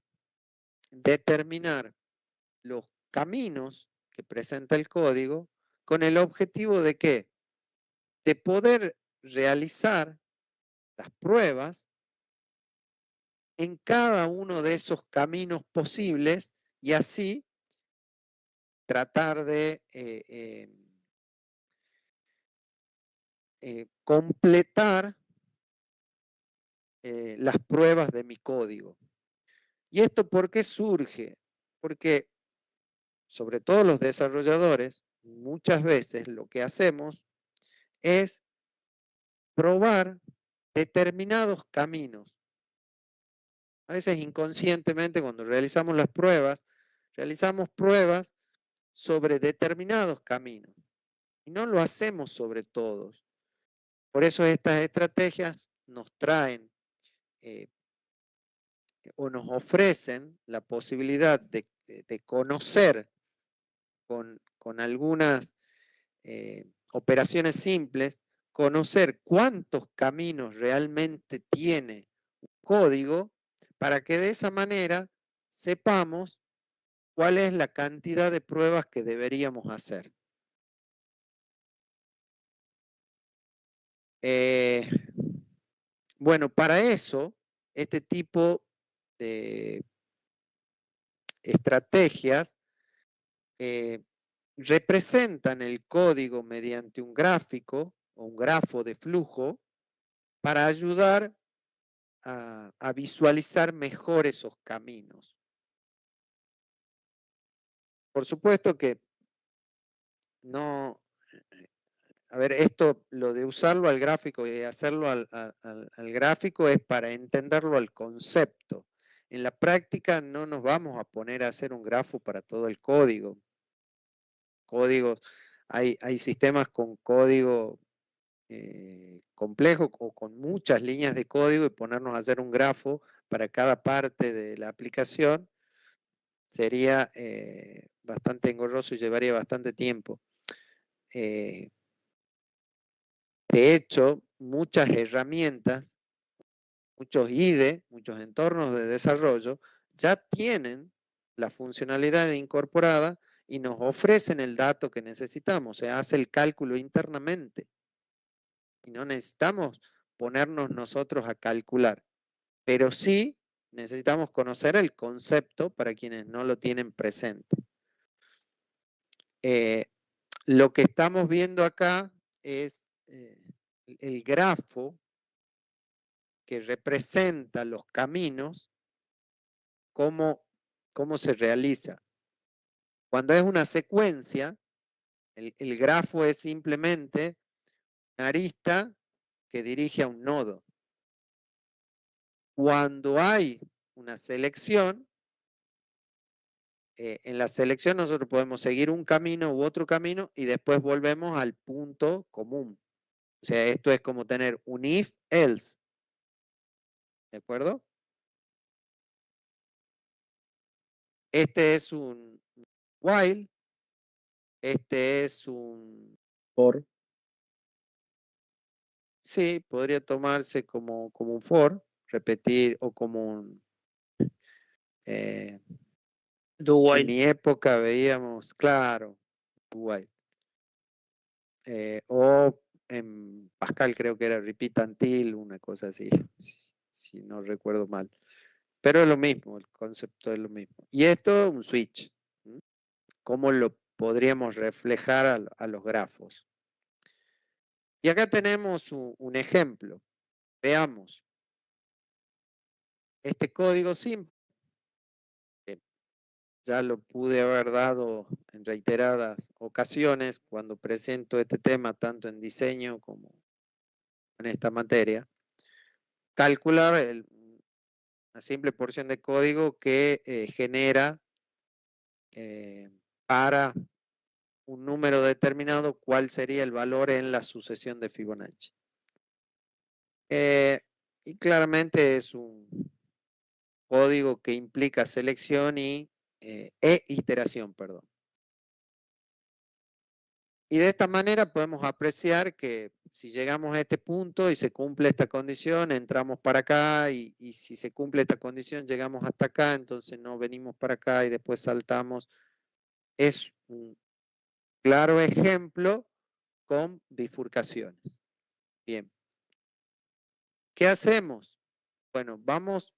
Determinar los caminos que presenta el código con el objetivo de ¿qué? De poder realizar las pruebas en cada uno de esos caminos posibles y así tratar de completar las pruebas de mi código. ¿Y esto por qué surge? Porque sobre todo los desarrolladores, muchas veces lo que hacemos es probar determinados caminos. A veces inconscientemente cuando realizamos las pruebas, realizamos pruebas sobre determinados caminos y no lo hacemos sobre todos. Por eso estas estrategias nos traen o nos ofrecen la posibilidad de conocer con algunas operaciones simples, conocer cuántos caminos realmente tiene un código para que de esa manera sepamos cuál es la cantidad de pruebas que deberíamos hacer. Bueno, para eso, este tipo de estrategias representan el código mediante un gráfico o un grafo de flujo para ayudar a visualizar mejor esos caminos. Por supuesto que no, a ver, esto, lo de usarlo al gráfico y hacerlo al gráfico es para entenderlo al concepto. En la práctica no nos vamos a poner a hacer un grafo para todo el código. Códigos, hay sistemas con código complejo o con muchas líneas de código y ponernos a hacer un grafo para cada parte de la aplicación sería bastante engorroso y llevaría bastante tiempo. De hecho, muchas herramientas, muchos IDE, muchos entornos de desarrollo, ya tienen la funcionalidad incorporada y nos ofrecen el dato que necesitamos, se hace el cálculo internamente. Y no necesitamos ponernos nosotros a calcular, pero sí necesitamos conocer el concepto para quienes no lo tienen presente. Lo que estamos viendo acá es el grafo que representa los caminos, cómo se realiza. Cuando es una secuencia, el grafo es simplemente una arista que dirige a un nodo. Cuando hay una selección, en la selección nosotros podemos seguir un camino u otro camino y después volvemos al punto común. O sea, esto es como tener un if, else. ¿De acuerdo? Este es un while. Este es un For. Sí, podría tomarse como un for, repetir, o como un... Do en while. mi época veíamos, claro, while. O en Pascal creo que era repeat until, una cosa así, si no recuerdo mal. Pero es lo mismo, el concepto es lo mismo. Y esto, un switch. ¿Cómo lo podríamos reflejar a los grafos? Y acá tenemos un ejemplo. Veamos. Este código simple, ya lo pude haber dado en reiteradas ocasiones cuando presento este tema, tanto en diseño como en esta materia. Calcular una simple porción de código que genera para un número determinado cuál sería el valor en la sucesión de Fibonacci. Y claramente es un código que implica selección e iteración, perdón. Y de esta manera podemos apreciar que si llegamos a este punto y se cumple esta condición, entramos para acá y si se cumple esta condición, llegamos hasta acá, entonces no venimos para acá y después saltamos. Es un claro ejemplo con bifurcaciones. Bien. ¿Qué hacemos? Bueno, vamos,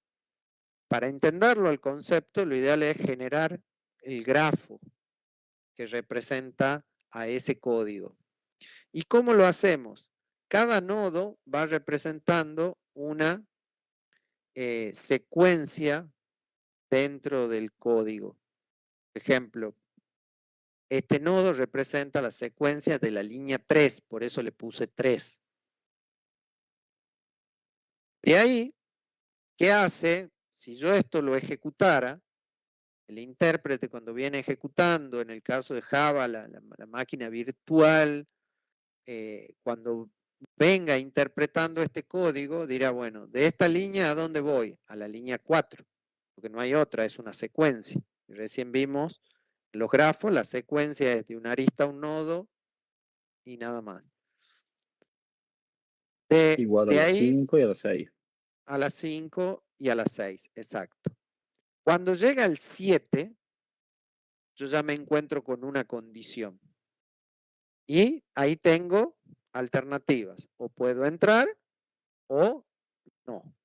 para entenderlo el concepto, lo ideal es generar el grafo que representa a ese código. ¿Y cómo lo hacemos? Cada nodo va representando una secuencia dentro del código. Por ejemplo, este nodo representa la secuencia de la línea 3, por eso le puse 3. De ahí, ¿qué hace? Si yo esto lo ejecutara, el intérprete cuando viene ejecutando, en el caso de Java, la máquina virtual, cuando venga interpretando este código, dirá, bueno, de esta línea, ¿a dónde voy? A la línea 4, porque no hay otra, es una secuencia. Recién vimos los grafos, la secuencia es de una arista a un nodo y nada más. Igual a De las ahí 5 y a las 6. a las 5 y a las 6, exacto. Cuando llega el 7, yo ya me encuentro con una condición. Y ahí tengo alternativas. O puedo entrar o no.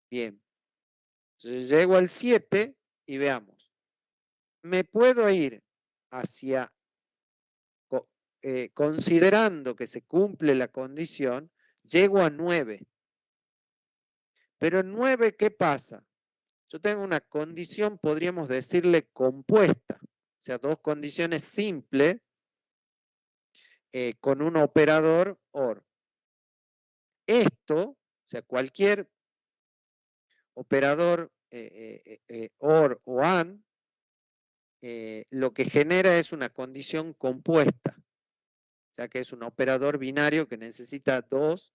Bien. Entonces llego al 7 y veamos. Me puedo ir hacia, considerando que se cumple la condición, llego a 9. Pero en 9, ¿qué pasa? Yo tengo una condición, podríamos decirle compuesta. O sea, dos condiciones simples con un operador OR. Esto, o sea, cualquier operador OR o AND, lo que genera es una condición compuesta, o sea que es un operador binario que necesita dos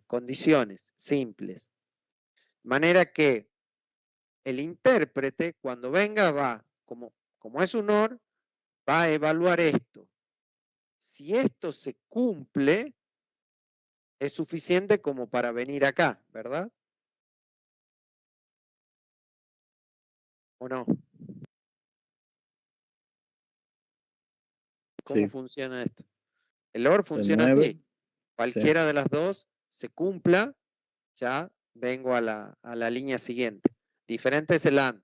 condiciones simples. De manera que el intérprete, cuando venga, va, como es un OR, va a evaluar esto. Si esto se cumple, es suficiente como para venir acá, ¿verdad? ¿O no? ¿Cómo Sí, funciona esto? El OR el funciona 9, así. sí, Cualquiera de las dos se cumpla, ya vengo a la línea siguiente. Diferente es el AND,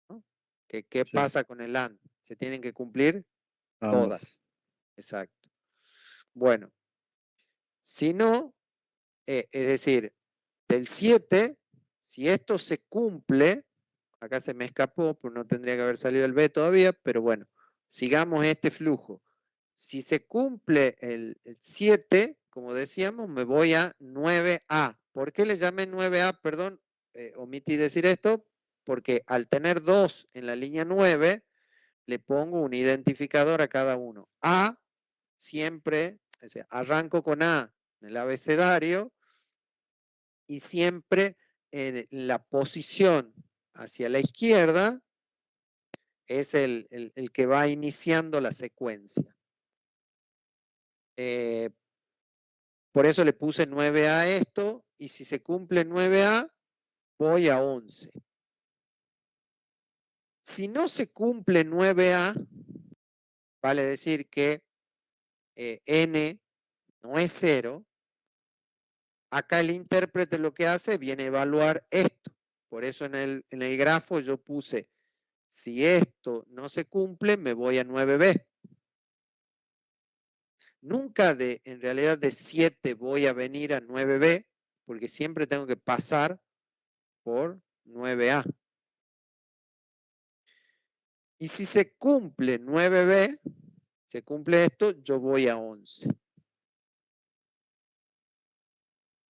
¿no? ¿Qué sí, pasa con el AND? Se tienen que cumplir ambas. todas. Exacto. Bueno, si no, es decir, del 7, si esto se cumple, acá se me escapó, pero no tendría que haber salido el B todavía, pero bueno, sigamos este flujo. Si se cumple el 7, como decíamos, me voy a 9A. ¿Por qué le llamé 9A? Perdón, omití decir esto, porque al tener 2 en la línea 9, le pongo un identificador a cada uno. A siempre, o sea, arranco con A en el abecedario y siempre en la posición hacia la izquierda es el que va iniciando la secuencia. Por eso le puse 9A a esto, y si se cumple 9A, voy a 11. Si no se cumple 9A, vale decir que N no es 0, acá el intérprete lo que hace viene a evaluar esto. Por eso en el grafo yo puse, si esto no se cumple, me voy a 9B. Nunca en realidad de 7 voy a venir a 9B, porque siempre tengo que pasar por 9A. Y si se cumple 9B, se cumple esto, yo voy a 11.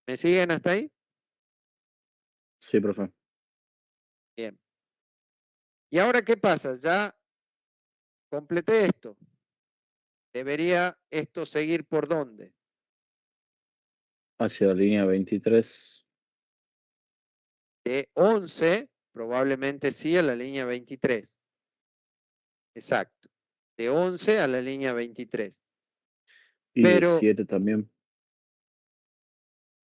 ¿Me siguen hasta ahí? Sí, profe. Bien. ¿Y ahora qué pasa? Ya completé esto. ¿Debería esto seguir por dónde? Hacia la línea 23. De 11, probablemente sí, a la línea 23. Exacto. De 11 a la línea 23. Y de Pero, 7 también.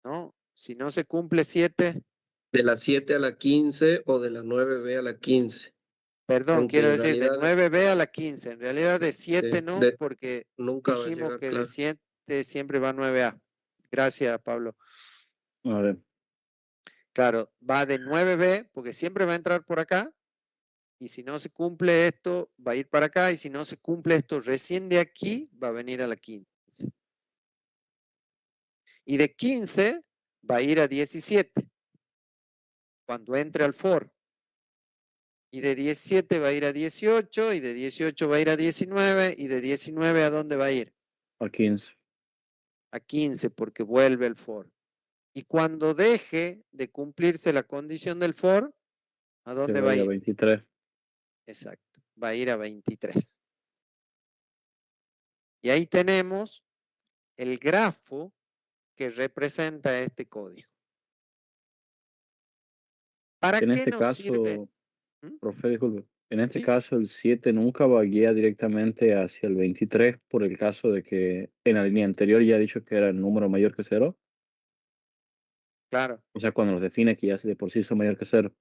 ¿no? Si no se cumple 7, De la 7 a la 15 o de la 9B a la 15. perdón, Aunque quiero en decir de realidad 9B a la 15. En realidad de 7 no, porque nunca va a dijimos llegar, que de claro. 7 siempre va 9A. Gracias, Pablo. A ver, Claro, va de 9B, porque siempre va a entrar por acá, y si no se cumple esto, va a ir para acá, y si no se cumple esto recién de aquí, va a venir a la 15. Y de 15 va a ir a 17, cuando entre al for. Y de 17 va a ir a 18, y de 18 va a ir a 19, y de 19 ¿a dónde va a ir? a 15. A 15, porque vuelve el for. Y cuando deje de cumplirse la condición del for, ¿a Se dónde va va a a ir a ir? 23. Exacto, va a ir a 23. Y ahí tenemos el grafo que representa este código. ¿Para En qué este nos sirve? caso, profe, disculpe. En este Sí, caso, el 7 nunca va guía directamente hacia el 23 por el caso de que en la línea anterior ya ha dicho que era el número mayor que 0. claro. O sea, cuando los define que ya de por sí son mayor que 0.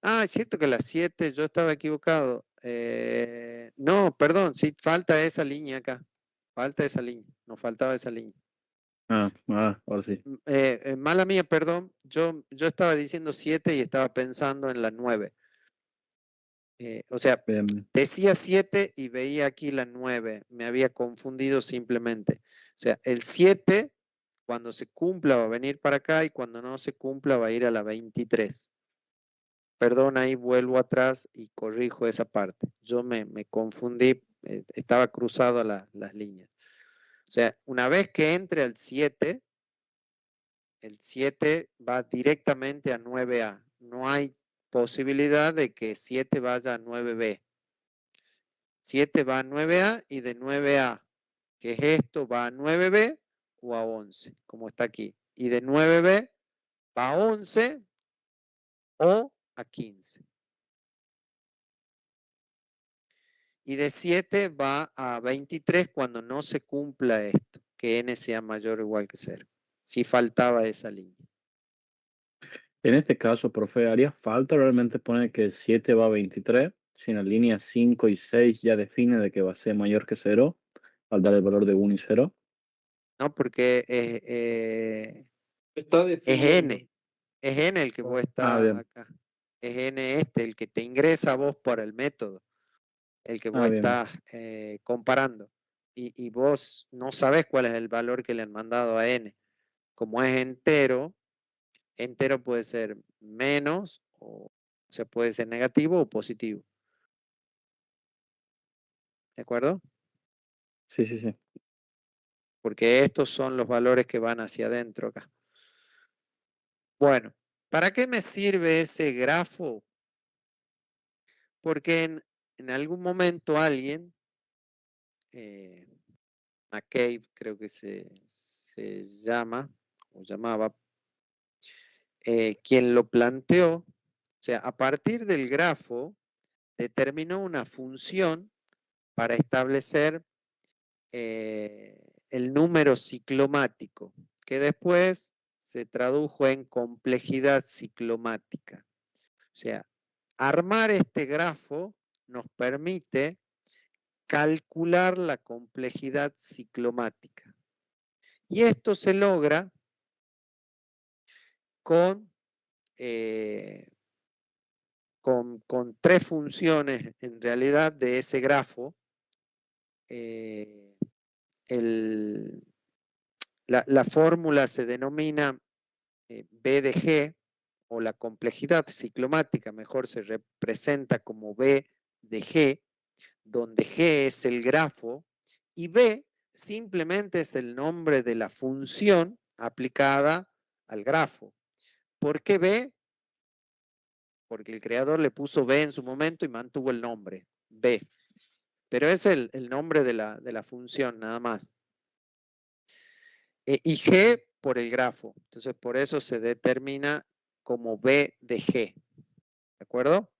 Ah, es cierto que las 7, yo estaba equivocado. No, perdón, sí, falta esa línea acá. Falta esa línea, nos faltaba esa línea. Ahora sí. Mala mía, perdón, yo estaba diciendo 7 y estaba pensando en la 9. O sea, Bien, decía 7 y veía aquí la 9. Me había confundido simplemente. O sea, el 7, cuando se cumpla, va a venir para acá, y cuando no se cumpla, va a ir a la 23. Perdón, ahí vuelvo atrás y corrijo esa parte. Yo me confundí estaba cruzado las líneas. O sea, una vez que entre al 7, el 7 va directamente a 9A. No hay posibilidad de que 7 vaya a 9B. 7 va a 9A y de 9A, que es esto, va a 9B o a 11, como está aquí. Y de 9B va a 11 o a 15. Y de 7 va a 23 cuando no se cumpla esto, que n sea mayor o igual que 0. Si faltaba esa línea. En este caso, profe, ¿haría falta realmente poner que el 7 va a 23 si en la línea 5 y 6 ya define de que va a ser mayor que 0 al dar el valor de 1 y 0? No, porque Está es definiendo. n. Es n el que vos estás bien. acá. Es n el que te ingresa a vos por el método. El que vos Bien. estás comparando. Y vos no sabés cuál es el valor que le han mandado a n. Como es entero puede ser menos, o sea, puede ser negativo o positivo. ¿De acuerdo? Sí, sí, sí. Porque estos son los valores que van hacia adentro acá. Bueno, ¿para qué me sirve ese grafo? Porque en algún momento alguien, McCabe creo que se llama, o llamaba, quien lo planteó, o sea, a partir del grafo, determinó una función para establecer el número ciclomático, que después se tradujo en complejidad ciclomática. O sea, armar este grafo nos permite calcular la complejidad ciclomática. Y esto se logra con, con tres funciones en realidad de ese grafo. La fórmula se denomina B de G, o la complejidad ciclomática mejor se representa como B de G, donde G es el grafo y B simplemente es el nombre de la función aplicada al grafo. ¿Por qué B? Porque el creador le puso B en su momento y mantuvo el nombre, B. Pero es el nombre de la función nada más. Y G por el grafo. Entonces, por eso se determina como B de G. ¿De acuerdo?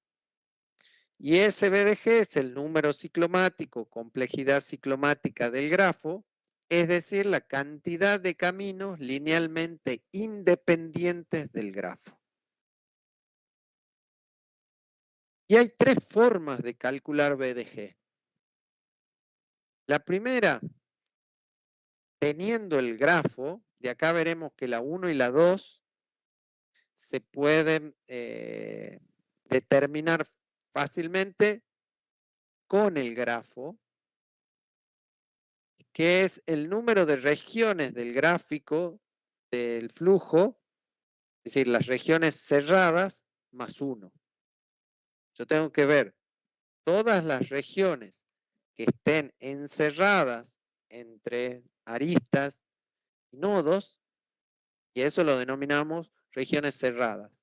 Y ese B de G es el número ciclomático, complejidad ciclomática del grafo, es decir, la cantidad de caminos linealmente independientes del grafo. Y hay tres formas de calcular B de G. La primera, teniendo el grafo, de acá veremos que la 1 y la 2 se pueden determinar fácilmente con el grafo, que es el número de regiones del gráfico del flujo, es decir, las regiones cerradas más 1. Yo tengo que ver todas las regiones que estén encerradas entre aristas y nodos, y eso lo denominamos regiones cerradas.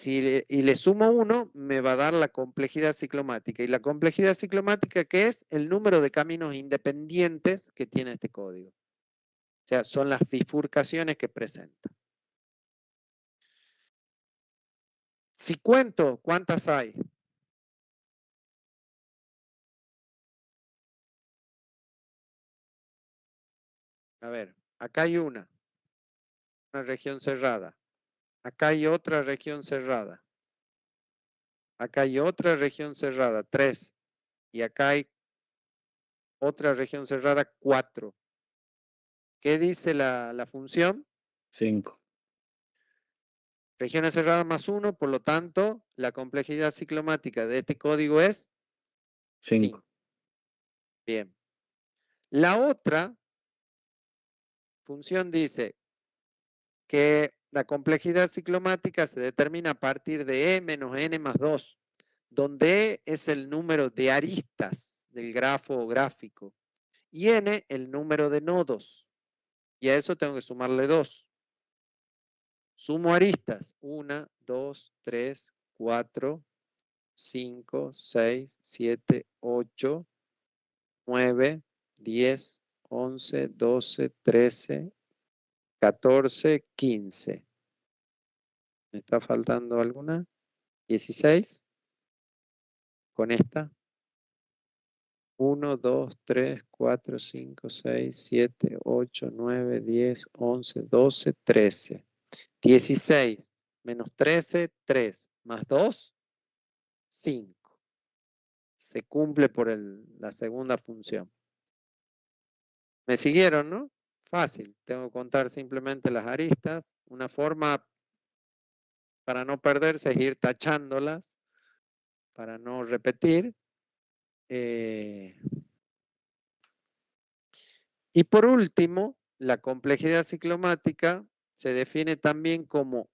Y le sumo 1, me va a dar la complejidad ciclomática. ¿Y la complejidad ciclomática qué es? El número de caminos independientes que tiene este código. O sea, son las bifurcaciones que presenta. Si cuento, ¿cuántas hay? A ver, acá hay una región cerrada. Acá hay otra región cerrada. Acá hay otra región cerrada, 3. Y acá hay otra región cerrada, 4. ¿Qué dice la función? 5. Regiones cerradas más 1, por lo tanto, la complejidad ciclomática de este código es 5. Bien. La otra función dice que la complejidad ciclomática se determina a partir de E menos N más 2, donde E es el número de aristas del grafo o gráfico. Y n, el número de nodos. Y a eso tengo que sumarle 2. Sumo aristas. 1, 2, 3, 4, 5, 6, 7, 8, 9, 10, 11, 12, 13, 14, 15. ¿Me está faltando alguna? 16. Con esta. 1, 2, 3, 4, 5, 6, 7, 8, 9, 10, 11, 12, 13. 16 menos 13, 3. Más 2, 5. Se cumple por la segunda función. ¿Me siguieron, no? Fácil. Tengo que contar simplemente las aristas. Una forma para no perderse es ir tachándolas para no repetir. Y por último, la complejidad ciclomática se define también como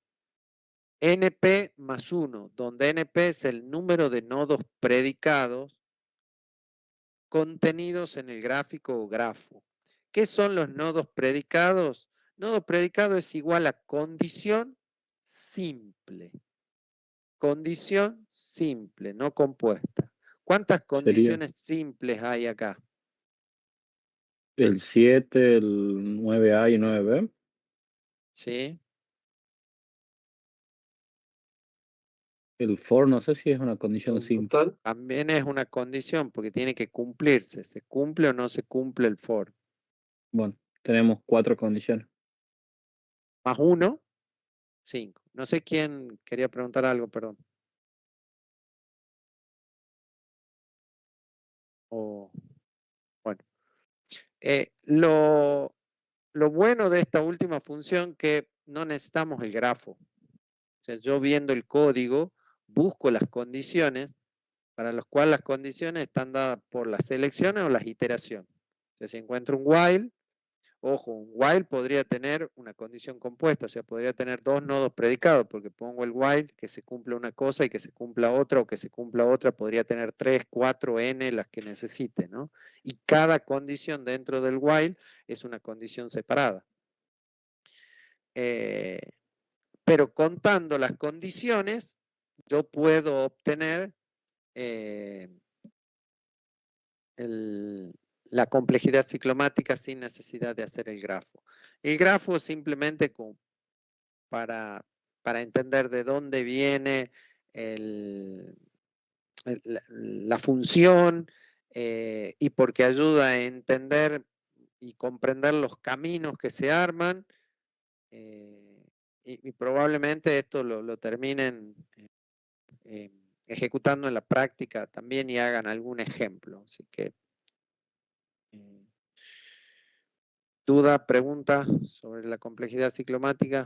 NP más 1, donde NP es el número de nodos predicados contenidos en el gráfico o grafo. ¿Qué son los nodos predicados? Nodo predicado es igual a condición simple. Condición simple, no compuesta. ¿Cuántas condiciones simples hay acá? El 7, el 9A y 9B. ¿Sí? El for no sé si es una condición En simple. total, También es una condición porque tiene que cumplirse. ¿Se cumple o no se cumple el for? Bueno, tenemos 4 condiciones. Más 1, 5. No sé quién quería preguntar algo, perdón. Bueno. Lo bueno de esta última función que no necesitamos el grafo. O sea, yo viendo el código, busco las condiciones para las cuales las condiciones están dadas por las selecciones o las iteraciones. O sea, si encuentro un while, ojo, un while podría tener una condición compuesta, o sea, podría tener 2 nodos predicados, porque pongo el while, que se cumpla una cosa y que se cumpla otra, o que se cumpla otra, podría tener 3, 4, n, las que necesite, ¿no? Y cada condición dentro del while es una condición separada. Pero contando las condiciones, yo puedo obtener la complejidad ciclomática sin necesidad de hacer el grafo. El grafo simplemente para entender de dónde viene la función y porque ayuda a entender y comprender los caminos que se arman y probablemente esto lo terminen ejecutando en la práctica también y hagan algún ejemplo. Así que ¿duda, pregunta sobre la complejidad ciclomática?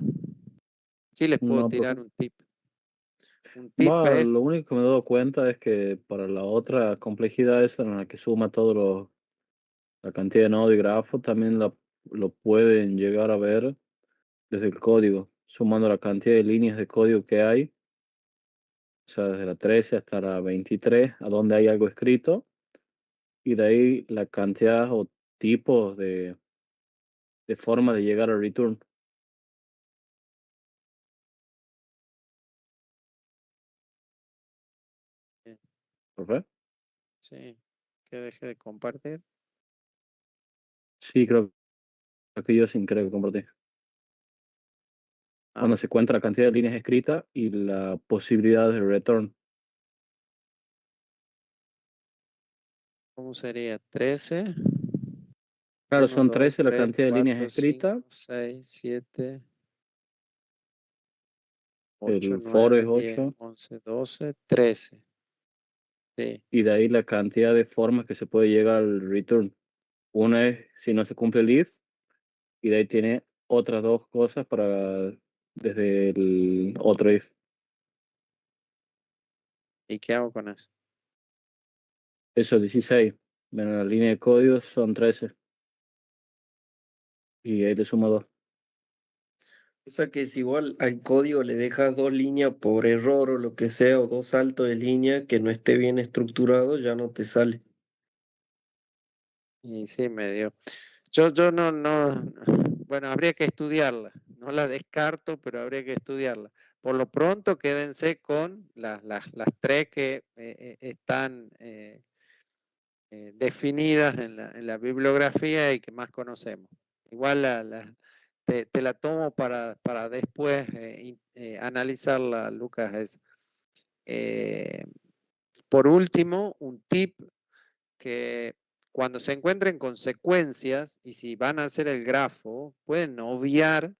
Sí les puedo No, tirar profe. un tip. Un tip Lo es, único que me he dado cuenta es que para la otra complejidad esa en la que suma todo la cantidad de nodo y grafo, también lo pueden llegar a ver desde el código, sumando la cantidad de líneas de código que hay, o sea, desde la 13 hasta la 23, a donde hay algo escrito, y de ahí la cantidad o tipos de forma de llegar al return. ¿Profe? sí, que deje de compartir. Sí, creo que yo sin querer compartí. Ah, Cuando se cuenta la cantidad de líneas escritas y la posibilidad de return. ¿cómo sería? 13. Claro, 1, son 2, 13 la 3, cantidad de líneas 4, escritas, 5, 6, 7, 8, el for 9, es 10, 8, 11, 12, 13. Sí. y de ahí la cantidad de formas que se puede llegar al return. Una es si no se cumple el if, y de ahí tiene otras 2 cosas para desde el otro if. ¿Y qué hago con eso? Eso es 16. Bueno, la línea de código son 13. Y ahí le sumo 2. o sea que si igual al código le dejas 2 líneas por error o lo que sea, o 2 saltos de línea que no esté bien estructurado, ya no te sale. Y sí, me dio. Yo no, bueno, habría que estudiarla. No la descarto, pero habría que estudiarla. Por lo pronto, quédense con las tres que están definidas en la bibliografía y que más conocemos. Igual te la tomo para después analizarla, Lucas. Por último, un tip que cuando se encuentren consecuencias y si van a hacer el grafo, pueden obviar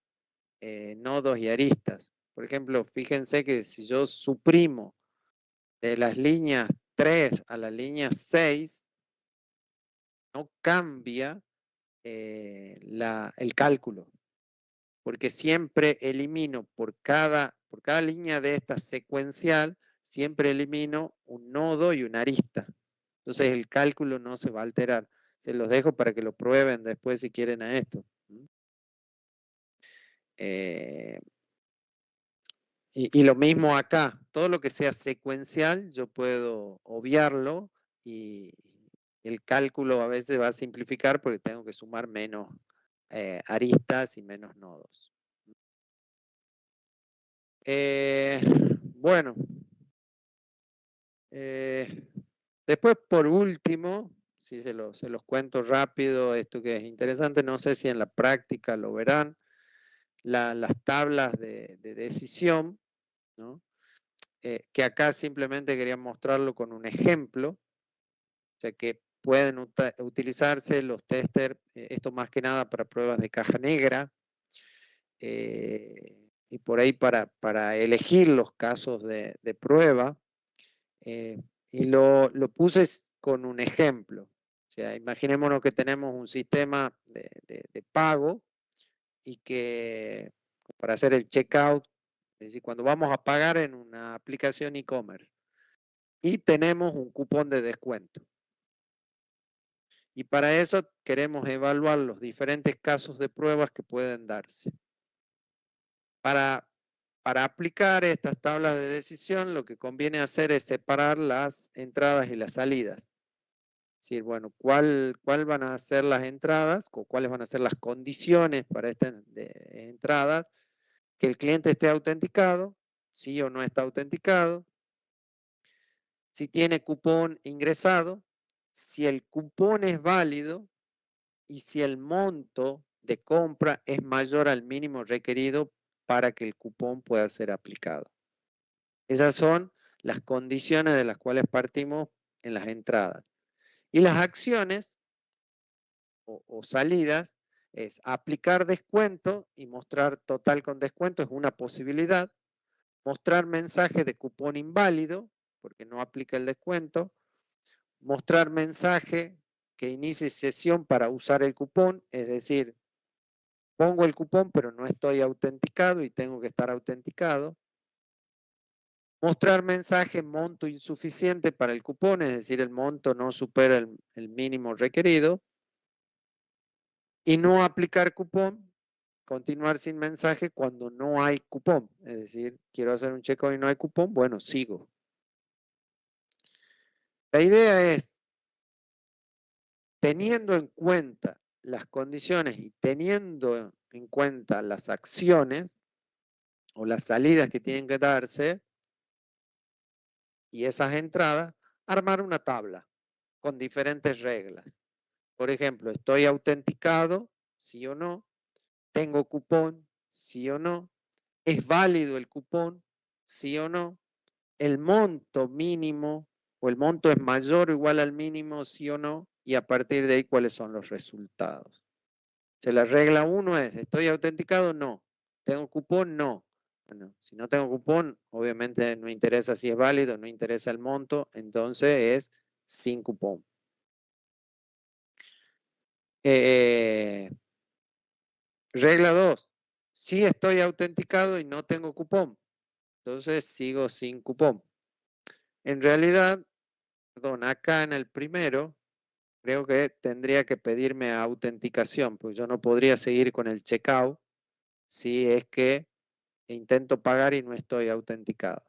nodos y aristas. Por ejemplo, fíjense que si yo suprimo de las líneas 3 a la línea 6, no cambia el cálculo, porque siempre elimino por cada línea de esta secuencial, siempre elimino un nodo y una arista. Entonces el cálculo no se va a alterar. Se los dejo para que lo prueben después si quieren a esto. Y lo mismo acá, todo lo que sea secuencial yo puedo obviarlo y el cálculo a veces va a simplificar porque tengo que sumar menos aristas y menos nodos. Bueno, después por último, si se los cuento rápido, esto que es interesante, no sé si en la práctica lo verán, las tablas de decisión, ¿no? Que acá simplemente quería mostrarlo con un ejemplo, o sea que pueden utilizarse los testers, esto más que nada para pruebas de caja negra, y por ahí para elegir los casos de prueba, y lo puse con un ejemplo. O sea, imaginémonos que tenemos un sistema de pago y que para hacer el checkout, es decir, cuando vamos a pagar en una aplicación e-commerce y tenemos un cupón de descuento. Y para eso queremos evaluar los diferentes casos de pruebas que pueden darse. Para aplicar estas tablas de decisión, lo que conviene hacer es separar las entradas y las salidas. Es decir, bueno, ¿cuál van a ser las entradas o cuáles van a ser las condiciones para estas entradas? Que el cliente esté autenticado, sí o no está autenticado, si tiene cupón ingresado, si el cupón es válido y si el monto de compra es mayor al mínimo requerido para que el cupón pueda ser aplicado. Esas son las condiciones de las cuales partimos en las entradas. Y las acciones o salidas es aplicar descuento y mostrar total con descuento, es una posibilidad. Mostrar mensaje de cupón inválido, porque no aplica el descuento. Mostrar mensaje que inicie sesión para usar el cupón, es decir, pongo el cupón pero no estoy autenticado y tengo que estar autenticado. Mostrar mensaje monto insuficiente para el cupón, es decir, el monto no supera el mínimo requerido. Y no aplicar cupón, continuar sin mensaje cuando no hay cupón. Es decir, quiero hacer un checkout y no hay cupón, bueno, sigo. La idea es, teniendo en cuenta las condiciones y teniendo en cuenta las acciones o las salidas que tienen que darse y esas entradas, armar una tabla con diferentes reglas. Por ejemplo, ¿estoy autenticado? Sí o no. ¿Tengo cupón? Sí o no. ¿Es válido el cupón? Sí o no. ¿El monto mínimo o el monto es mayor o igual al mínimo? Sí o no. Y a partir de ahí, ¿cuáles son los resultados? O sea, la regla 1 es, ¿estoy autenticado? No. ¿Tengo cupón? No. Bueno, si no tengo cupón, obviamente no interesa si es válido, no interesa el monto, entonces es sin cupón. Regla 2. Sí estoy autenticado y no tengo cupón, entonces sigo sin cupón. En realidad, perdón, acá en el primero, creo que tendría que pedirme autenticación, porque yo no podría seguir con el checkout si es que intento pagar y no estoy autenticado.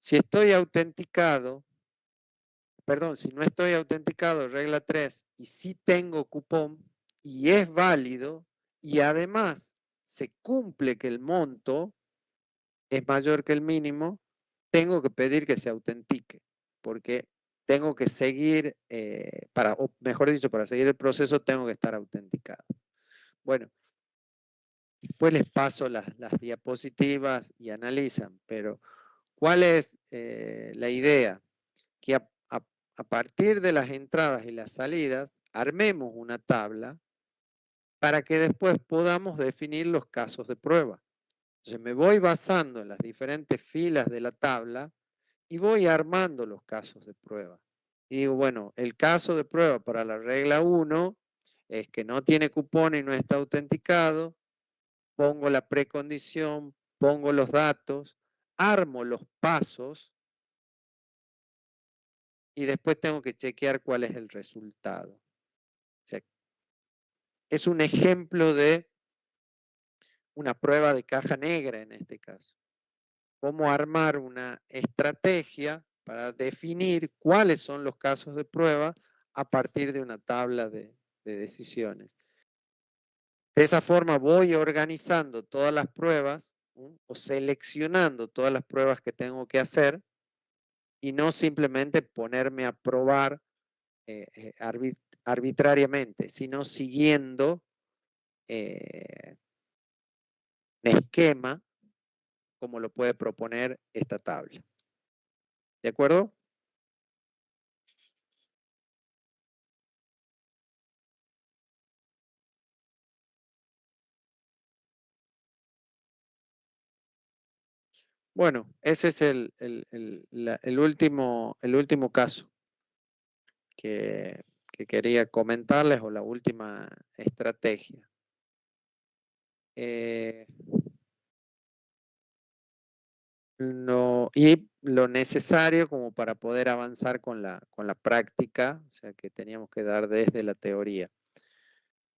Si estoy autenticado, perdón, si no estoy autenticado, regla 3, y sí tengo cupón, y es válido, y además se cumple que el monto es mayor que el mínimo, tengo que pedir que se autentique, porque tengo que seguir, o mejor dicho, para seguir el proceso tengo que estar autenticado. Bueno, después les paso las diapositivas y analizan, pero ¿cuál es la idea? Que a partir de las entradas y las salidas, armemos una tabla para que después podamos definir los casos de prueba. Entonces me voy basando en las diferentes filas de la tabla y voy armando los casos de prueba. Y digo, bueno, el caso de prueba para la regla 1 es que no tiene cupón y no está autenticado, pongo la precondición, pongo los datos, armo los pasos y después tengo que chequear cuál es el resultado. O sea, es un ejemplo de una prueba de caja negra en este caso. Cómo armar una estrategia para definir cuáles son los casos de prueba a partir de una tabla de decisiones. De esa forma voy organizando todas las pruebas, ¿no? O seleccionando todas las pruebas que tengo que hacer y no simplemente ponerme a probar arbitrariamente, sino siguiendo un esquema como lo puede proponer esta tabla. ¿De acuerdo? Bueno, ese es el último caso que quería comentarles, o la última estrategia. Y lo necesario como para poder avanzar con la práctica, o sea que teníamos que dar desde la teoría.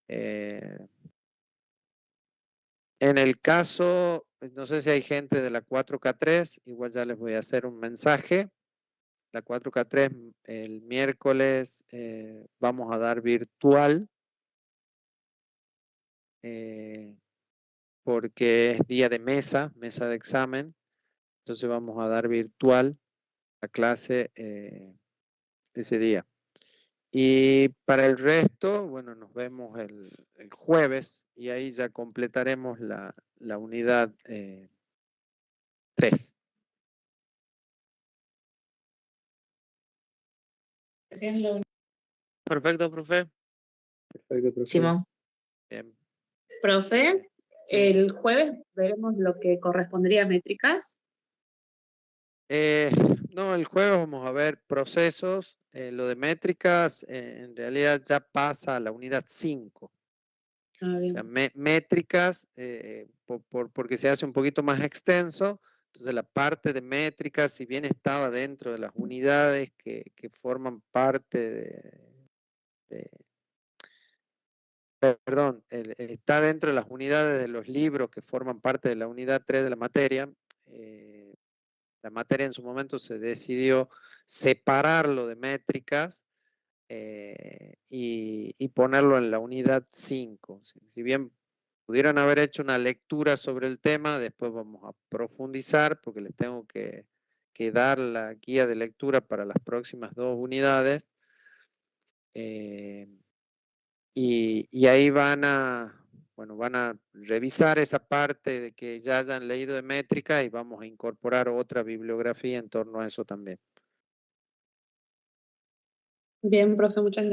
En el caso, no sé si hay gente de la 4K3, igual ya les voy a hacer un mensaje. La 4K3 el miércoles vamos a dar virtual, porque es día de mesa de examen. Entonces vamos a dar virtual la clase ese día. Y para el resto, bueno, nos vemos el jueves y ahí ya completaremos la unidad 3. Perfecto, profe. Perfecto, profe. Simón. Bien. Profe, Sí. el jueves veremos lo que correspondería a métricas. No, el jueves vamos a ver procesos. Lo de métricas en realidad ya pasa a la unidad 5. Ah, O bien. sea, métricas, porque se hace un poquito más extenso. Entonces la parte de métricas, si bien estaba dentro de las unidades que forman parte perdón, está dentro de las unidades de los libros que forman parte de la unidad 3 de la materia. La materia en su momento se decidió separarlo de métricas y ponerlo en la unidad 5. Si bien pudieron haber hecho una lectura sobre el tema, después vamos a profundizar porque les tengo que dar la guía de lectura para las próximas 2 unidades. Y ahí van a revisar esa parte de que ya hayan leído de métrica y vamos a incorporar otra bibliografía en torno a eso también. Bien, profe, muchas gracias.